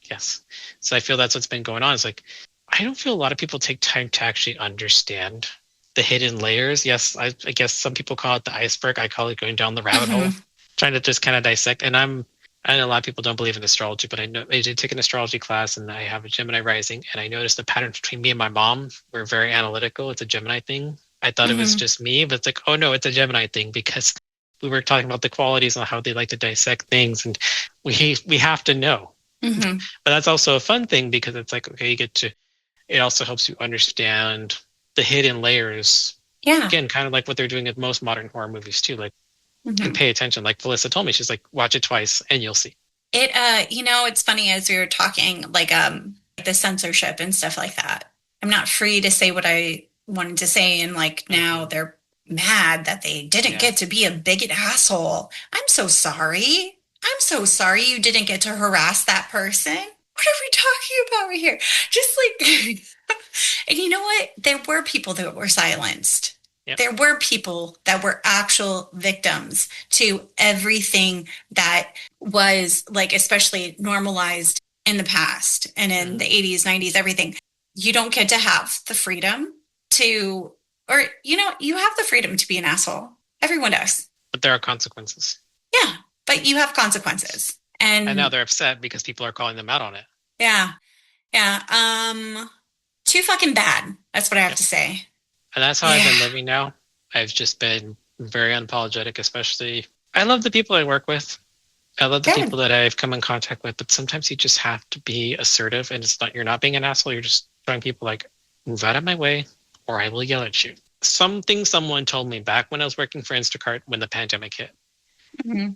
Yes. So I feel that's what's been going on. It's like, I don't feel a lot of people take time to actually understand the hidden layers. Yes, I guess some people call it the iceberg. I call it going down the rabbit hole, trying to just kind of dissect. And I know a lot of people don't believe in astrology, but I know I did take an astrology class, and I have a Gemini rising, and I noticed the patterns between me and my mom were very analytical. It's a Gemini thing. I thought it was just me, but it's like, oh no, it's a Gemini thing, because we were talking about the qualities and how they like to dissect things, and we have to know. But that's also a fun thing, because it's like, okay, it also helps you understand the hidden layers. Yeah. Again, kind of like what they're doing with most modern horror movies too. Like, and pay attention. Like Felissa told me, she's like, watch it twice and you'll see. It's funny, as we were talking, like the censorship and stuff like that. I'm not free to say what I wanted to say, and like now they're mad that they didn't get to be a bigot asshole. I'm so sorry. I'm so sorry you didn't get to harass that person. What are we talking about here? Just like, and you know what? There were people that were silenced. Yep. There were people that were actual victims to everything that was like, especially normalized in the past and in the 80s, 90s, everything. You don't get to have the freedom to, or, you have the freedom to be an asshole. Everyone does. But there are consequences. Yeah, but you have consequences. And now they're upset because people are calling them out on it. Yeah. Yeah. Too fucking bad. That's what I have to say. And that's how I've been living now. I've just been very unapologetic, especially. I love the people I work with. I love the people that I've come in contact with, but sometimes you just have to be assertive, and you're not being an asshole. You're just showing people like, move out of my way or I will yell at you. Something someone told me back when I was working for Instacart when the pandemic hit.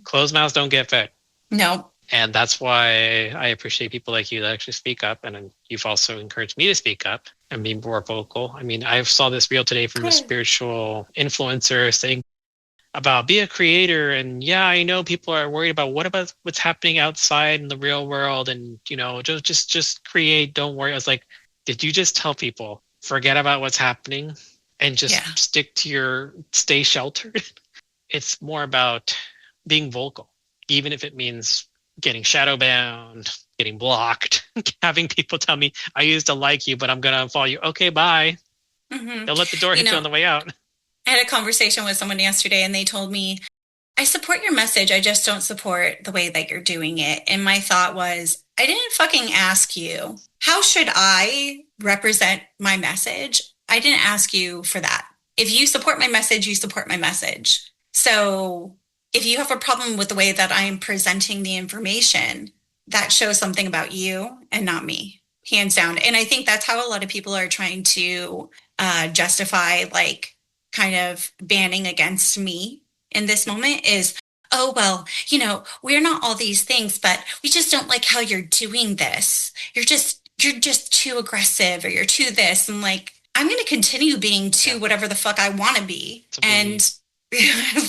Closed mouths don't get fed. No. And that's why I appreciate people like you that actually speak up. And you've also encouraged me to speak up and be more vocal. I mean, I saw this reel today from a spiritual influencer saying about be a creator. And yeah, I know people are worried about what's happening outside in the real world. And, just create. Don't worry. I was like, did you just tell people, forget about what's happening and just stay sheltered? It's more about being vocal, even if it means getting shadow banned, getting blocked, having people tell me, I used to like you, but I'm going to unfollow you. Okay, bye. They'll let the door hit you on the way out. I had a conversation with someone yesterday, and they told me, I support your message. I just don't support the way that you're doing it. And my thought was, I didn't fucking ask you. How should I represent my message? I didn't ask you for that. If you support my message, you support my message. So if you have a problem with the way that I am presenting the information, that shows something about you and not me, hands down. And I think that's how a lot of people are trying to justify, like, kind of banning against me in this moment is, oh, well, we're not all these things, but we just don't like how you're doing this. You're just too aggressive, or you're too this. And like, I'm going to continue being too whatever the fuck I want to be. And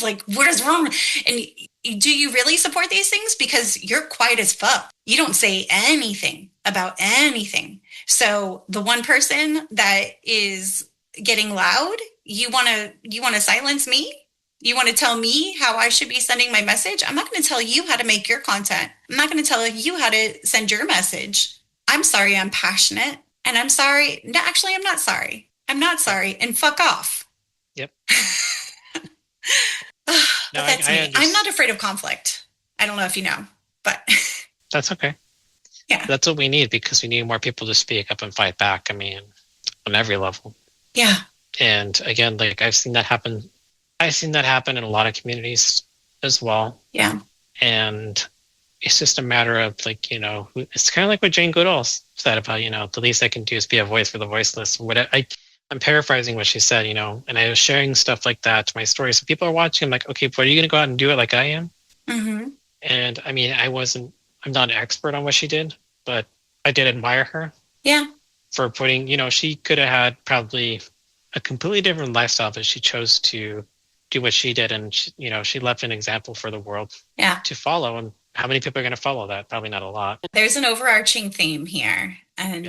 like, what is wrong? And do you really support these things? Because you're quiet as fuck. You don't say anything about anything. So the one person that is getting loud, you want to silence me? You want to tell me how I should be sending my message? I'm not going to tell you how to make your content. I'm not going to tell you how to send your message. I'm sorry I'm passionate. And I'm sorry. No, actually, I'm not sorry. I'm not sorry. And fuck off. Yep. But that's me. I'm not afraid of conflict. I don't know if you know, but that's okay. Yeah. That's what we need, because we need more people to speak up and fight back. I mean, on every level. Yeah. And again, like I've seen that happen in a lot of communities as well. Yeah. And it's just a matter of like, it's kind of like what Jane Goodall said about, the least I can do is be a voice for the voiceless. I'm paraphrasing what she said, and I was sharing stuff like that to my story. So people are watching. I'm like, okay, but are you going to go out and do it like I am? And I mean, I'm not an expert on what she did, but I did admire her. Yeah. For putting, she could have had probably a completely different lifestyle, but she chose to do what she did. And, she left an example for the world to follow. And how many people are going to follow that? Probably not a lot. There's an overarching theme here. And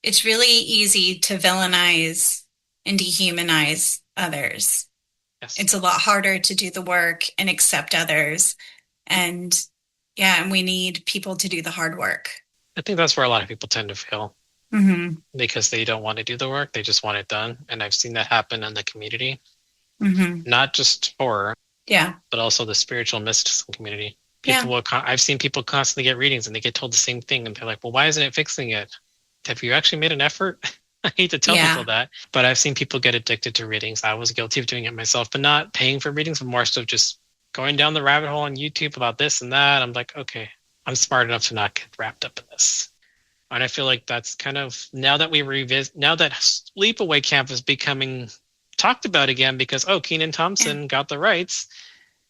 it's really easy to villainize and dehumanize others. Yes. It's a lot harder to do the work and accept others. And we need people to do the hard work. I think that's where a lot of people tend to fail. Mm-hmm. Because they don't want to do the work. They just want it done. And I've seen that happen in the community. Mm-hmm. Not just horror. Yeah. But also the spiritual mysticism community. I've seen people constantly get readings and they get told the same thing. And they're like, well, why isn't it fixing it? Have you actually made an effort? I hate to tell people that. But I've seen people get addicted to readings. I was guilty of doing it myself. But not paying for readings, but more so just going down the rabbit hole on YouTube about this and that. I'm like, okay, I'm smart enough to not get wrapped up in this. And I feel like that's kind of, now that Sleepaway Camp is becoming talked about again because, Kenan Thompson got the rights.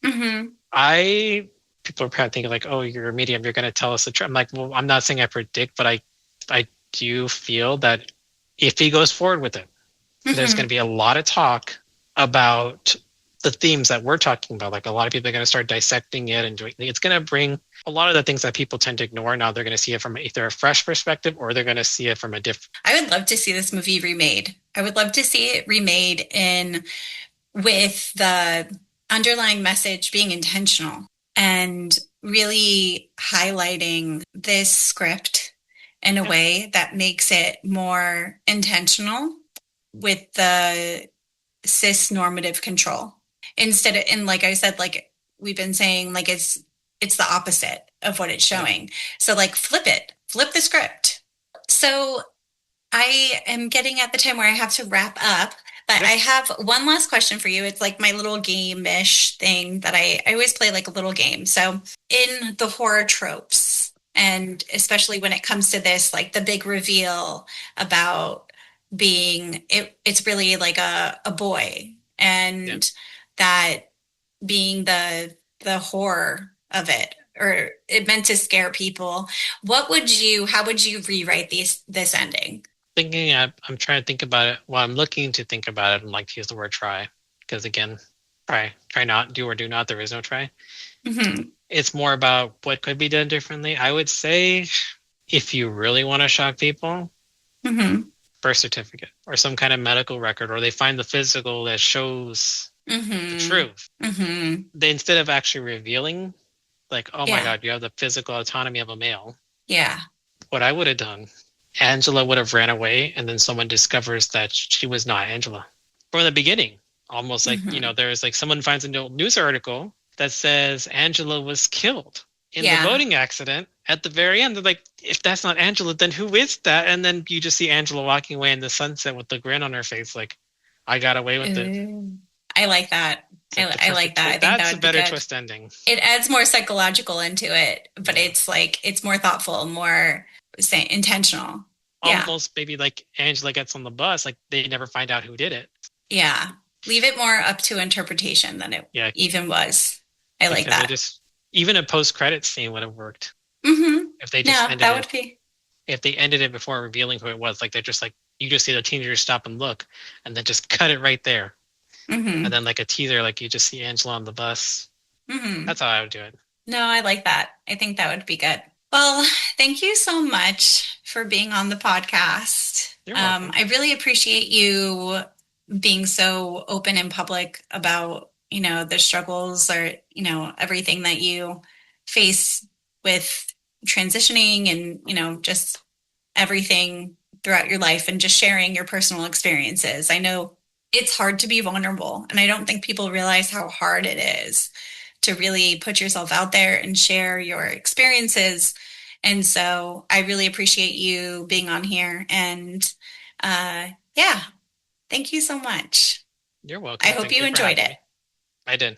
Mm-hmm. People are probably thinking like, oh, you're a medium, you're going to tell us the truth. I'm like, well, I'm not saying I predict, but I do feel that if he goes forward with it, there's going to be a lot of talk about the themes that we're talking about. Like a lot of people are going to start dissecting it and it's going to bring a lot of the things that people tend to ignore. Now they're going to see it from either a fresh perspective or they're going to see it from a different. I would love to see this movie remade. I would love to see it remade with the underlying message being intentional and really highlighting this script in a way that makes it more intentional with the cis normative control. Instead of, and like I said, like we've been saying, like it's the opposite of what it's showing. So like flip the script. So I am getting at the time where I have to wrap up, but I have one last question for you. It's like my little game-ish thing that I always play, like a little game. So in the horror tropes, and especially when it comes to this, like the big reveal about being, it's really like a boy, and that being the horror of it, or it meant to scare people. How would you rewrite this ending? I'm trying to think about it. Well, I'm looking to think about it and like to use the word try. Because again, try not, do or do not, there is no try. Mm-hmm. It's more about what could be done differently. I would say if you really want to shock people, birth certificate or some kind of medical record, or they find the physical that shows the truth. They, instead of actually revealing like, oh my God, you have the physical autonomy of a male. Yeah. What I would have done, Angela would have ran away and then someone discovers that she was not Angela from the beginning. Almost like, there's like someone finds a news article that says Angela was killed in the boating accident at the very end. They're like, if that's not Angela, then who is that? And then you just see Angela walking away in the sunset with the grin on her face. Like, I got away with it. I like that. I like that. I think that's that would a better be good. twist ending. It adds more psychological into it, but it's like, it's more thoughtful, more intentional. Almost maybe like Angela gets on the bus, like they never find out who did it. Yeah. Leave it more up to interpretation than it even was. I like that. Even a post-credit scene would have worked. If they just if they ended it before revealing who it was, like they're just like, you just see the teenagers stop and look and then just cut it right there. And then like a teaser, like you just see Angela on the bus. That's how I would do it. No, I like that. I think that would be good. Well, thank you so much for being on the podcast. You're welcome. I really appreciate you being so open and public about, the struggles or, everything that you face with transitioning and, just everything throughout your life and just sharing your personal experiences. I know it's hard to be vulnerable, and I don't think people realize how hard it is to really put yourself out there and share your experiences. And so I really appreciate you being on here. And thank you so much. You're welcome. I hope you enjoyed it. I did.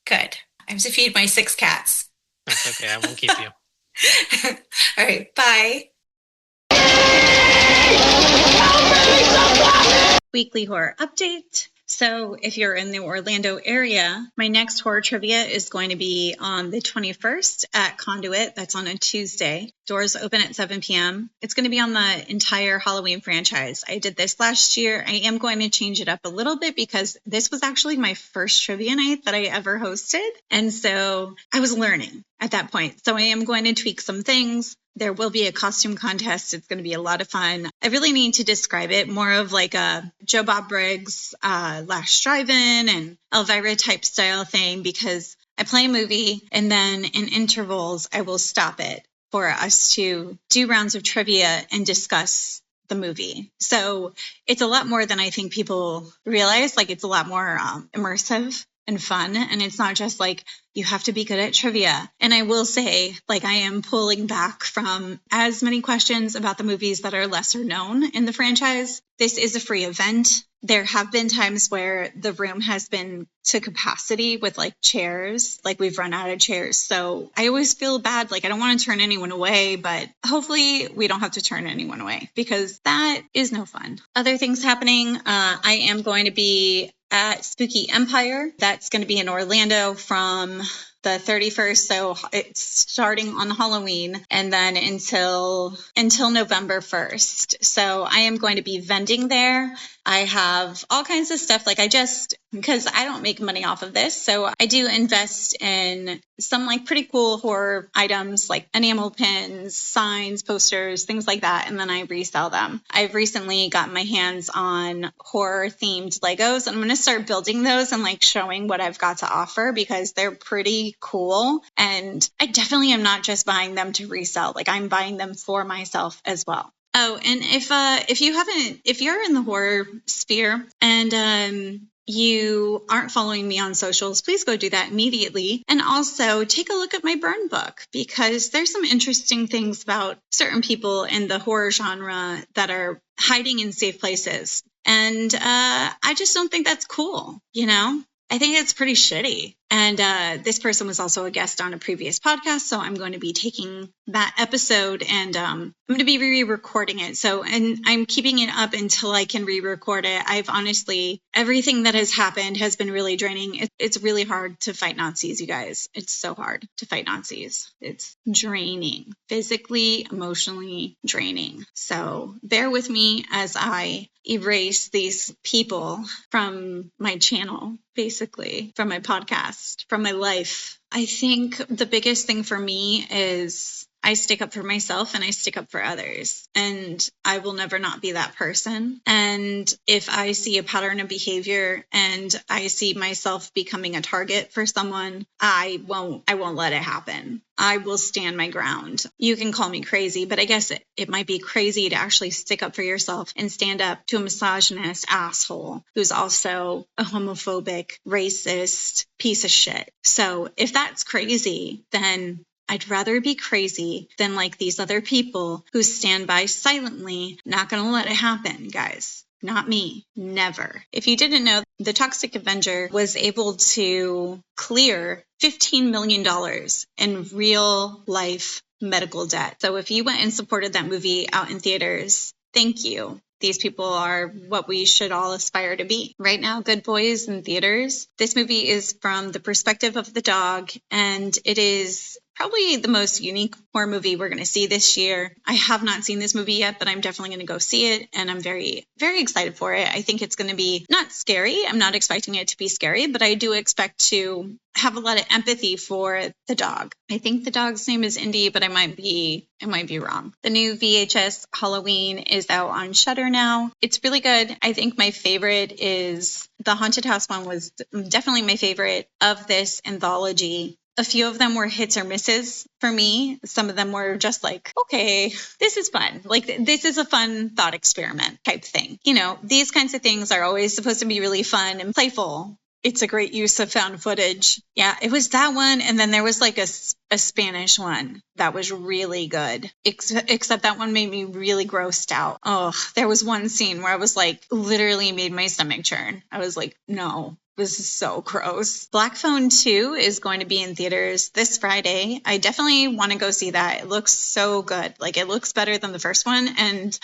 Good. I have to feed my 6 cats. That's okay. I won't keep you. All right. Bye. Weekly horror update. So if you're in the Orlando area, my next horror trivia is going to be on the 21st at Conduit. That's on a Tuesday. Doors open at 7 p.m. It's going to be on the entire Halloween franchise. I did this last year. I am going to change it up a little bit because this was actually my first trivia night that I ever hosted. And so I was learning at that point. So I am going to tweak some things. There will be a costume contest. It's going to be a lot of fun. I really need to describe it more of like a Joe Bob Briggs, Last Drive-In and Elvira type style thing, because I play a movie and then in intervals, I will stop it for us to do rounds of trivia and discuss the movie. So it's a lot more than I think people realize. Like, it's a lot more immersive and fun. And it's not just like, you have to be good at trivia. And I will say, like, I am pulling back from as many questions about the movies that are lesser known in the franchise. This is a free event. There have been times where the room has been to capacity with like chairs, like we've run out of chairs. So I always feel bad. Like, I don't want to turn anyone away, but hopefully we don't have to turn anyone away, because that is no fun. Other things happening. I am going to be at Spooky Empire. That's going to be in Orlando from the 31st. So it's starting on Halloween and then until November 1st. So I am going to be vending there. I have all kinds of stuff. Like, because I don't make money off of this. So I do invest in some like pretty cool horror items like enamel pins, signs, posters, things like that. And then I resell them. I've recently gotten my hands on horror themed Legos, and I'm going to start building those and like showing what I've got to offer, because they're pretty cool. And I definitely am not just buying them to resell. Like, I'm buying them for myself as well. Oh, and if you're in the horror sphere and you aren't following me on socials, please go do that immediately. And also take a look at my burn book, because there's some interesting things about certain people in the horror genre that are hiding in safe places. And I just don't think that's cool, you know? I think it's pretty shitty. And this person was also a guest on a previous podcast, so I'm going to be taking that episode and I'm going to be re-recording it. And I'm keeping it up until I can re-record it. I've honestly, everything that has happened has been really draining. It's really hard to fight Nazis, you guys. It's so hard to fight Nazis. It's draining, physically, emotionally draining. So bear with me as I erase these people from my channel, basically, from my podcast, from my life. I think the biggest thing for me is I stick up for myself and I stick up for others, and I will never not be that person. And if I see a pattern of behavior and I see myself becoming a target for someone, I won't let it happen. I will stand my ground. You can call me crazy, but I guess it might be crazy to actually stick up for yourself and stand up to a misogynist asshole who's also a homophobic, racist piece of shit. So if that's crazy, then I'd rather be crazy than like these other people who stand by silently, not going to let it happen, guys. Not me. Never. If you didn't know, the Toxic Avenger was able to clear $15 million in real life medical debt. So if you went and supported that movie out in theaters, thank you. These people are what we should all aspire to be. Right now, Good Boys in theaters. This movie is from the perspective of the dog, and it is probably the most unique horror movie we're going to see this year. I have not seen this movie yet, but I'm definitely going to go see it, and I'm very, very excited for it. I think it's going to be not scary. I'm not expecting it to be scary, but I do expect to have a lot of empathy for the dog. I think the dog's name is Indy, but it might be wrong. The new VHS Halloween is out on Shudder now. It's really good. I think my favorite is the Haunted House one was definitely my favorite of this anthology. A few of them were hits or misses for me. Some of them were just like, okay, this is fun. Like, this is a fun thought experiment type thing. You know, these kinds of things are always supposed to be really fun and playful. It's a great use of found footage. Yeah, it was that one. And then there was like a Spanish one that was really good, except that one made me really grossed out. Oh, there was one scene where I was like, literally made my stomach churn. I was like, no. This is so gross. Black Phone 2 is going to be in theaters this Friday. I definitely want to go see that. It looks so good. Like, it looks better than the first one. And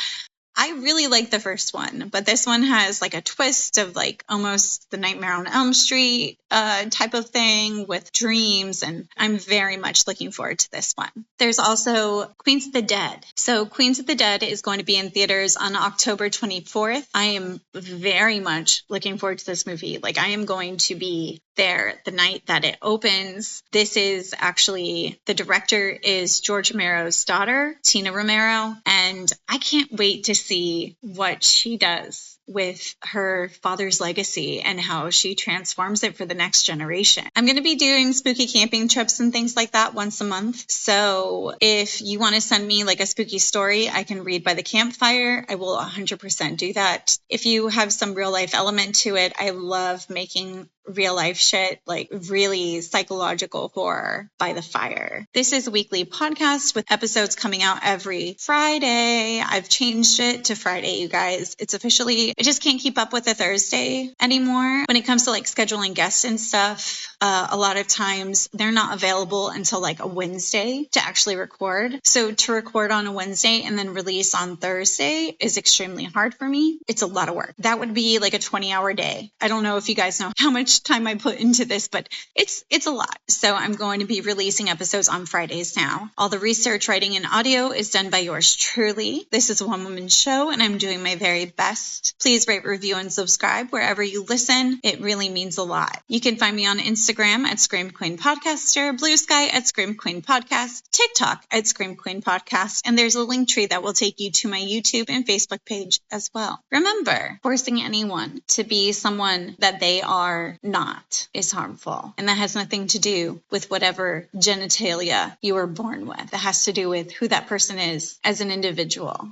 I really like the first one, but this one has like a twist of like almost the Nightmare on Elm Street type of thing with dreams, and I'm very much looking forward to this one. There's also Queens of the Dead. So Queens of the Dead is going to be in theaters on October 24th. I am very much looking forward to this movie. Like, I am going to be there the night that it opens. This is actually, the director is George Romero's daughter, Tina Romero, and I can't wait to see what she does with her father's legacy and how she transforms it for the next generation. I'm going to be doing spooky camping trips and things like that once a month. So if you want to send me like a spooky story I can read by the campfire, I will 100% do that. If you have some real life element to it, I love making real life shit, like really psychological horror by the fire. This is a weekly podcast with episodes coming out every Friday. I've changed it to Friday, you guys. It's officially, I just can't keep up with a Thursday anymore. When it comes to like scheduling guests and stuff, a lot of times they're not available until like a Wednesday to actually record. So to record on a Wednesday and then release on Thursday is extremely hard for me. It's a lot of work. That would be like a 20-hour day. I don't know if you guys know how much time I put into this, but it's a lot. So I'm going to be releasing episodes on Fridays now. All the research, writing, and audio is done by yours truly. This is a one-woman show, and I'm doing my very best. Please rate, review, and subscribe wherever you listen. It really means a lot. You can find me on Instagram at Scream Queen Podcaster, Blue Sky at Scream Queen Podcast, TikTok at Scream Queen Podcast, and there's a link tree that will take you to my YouTube and Facebook page as well. Remember, forcing anyone to be someone that they are not is harmful, and that has nothing to do with whatever genitalia you were born with. That has to do with who that person is as an individual.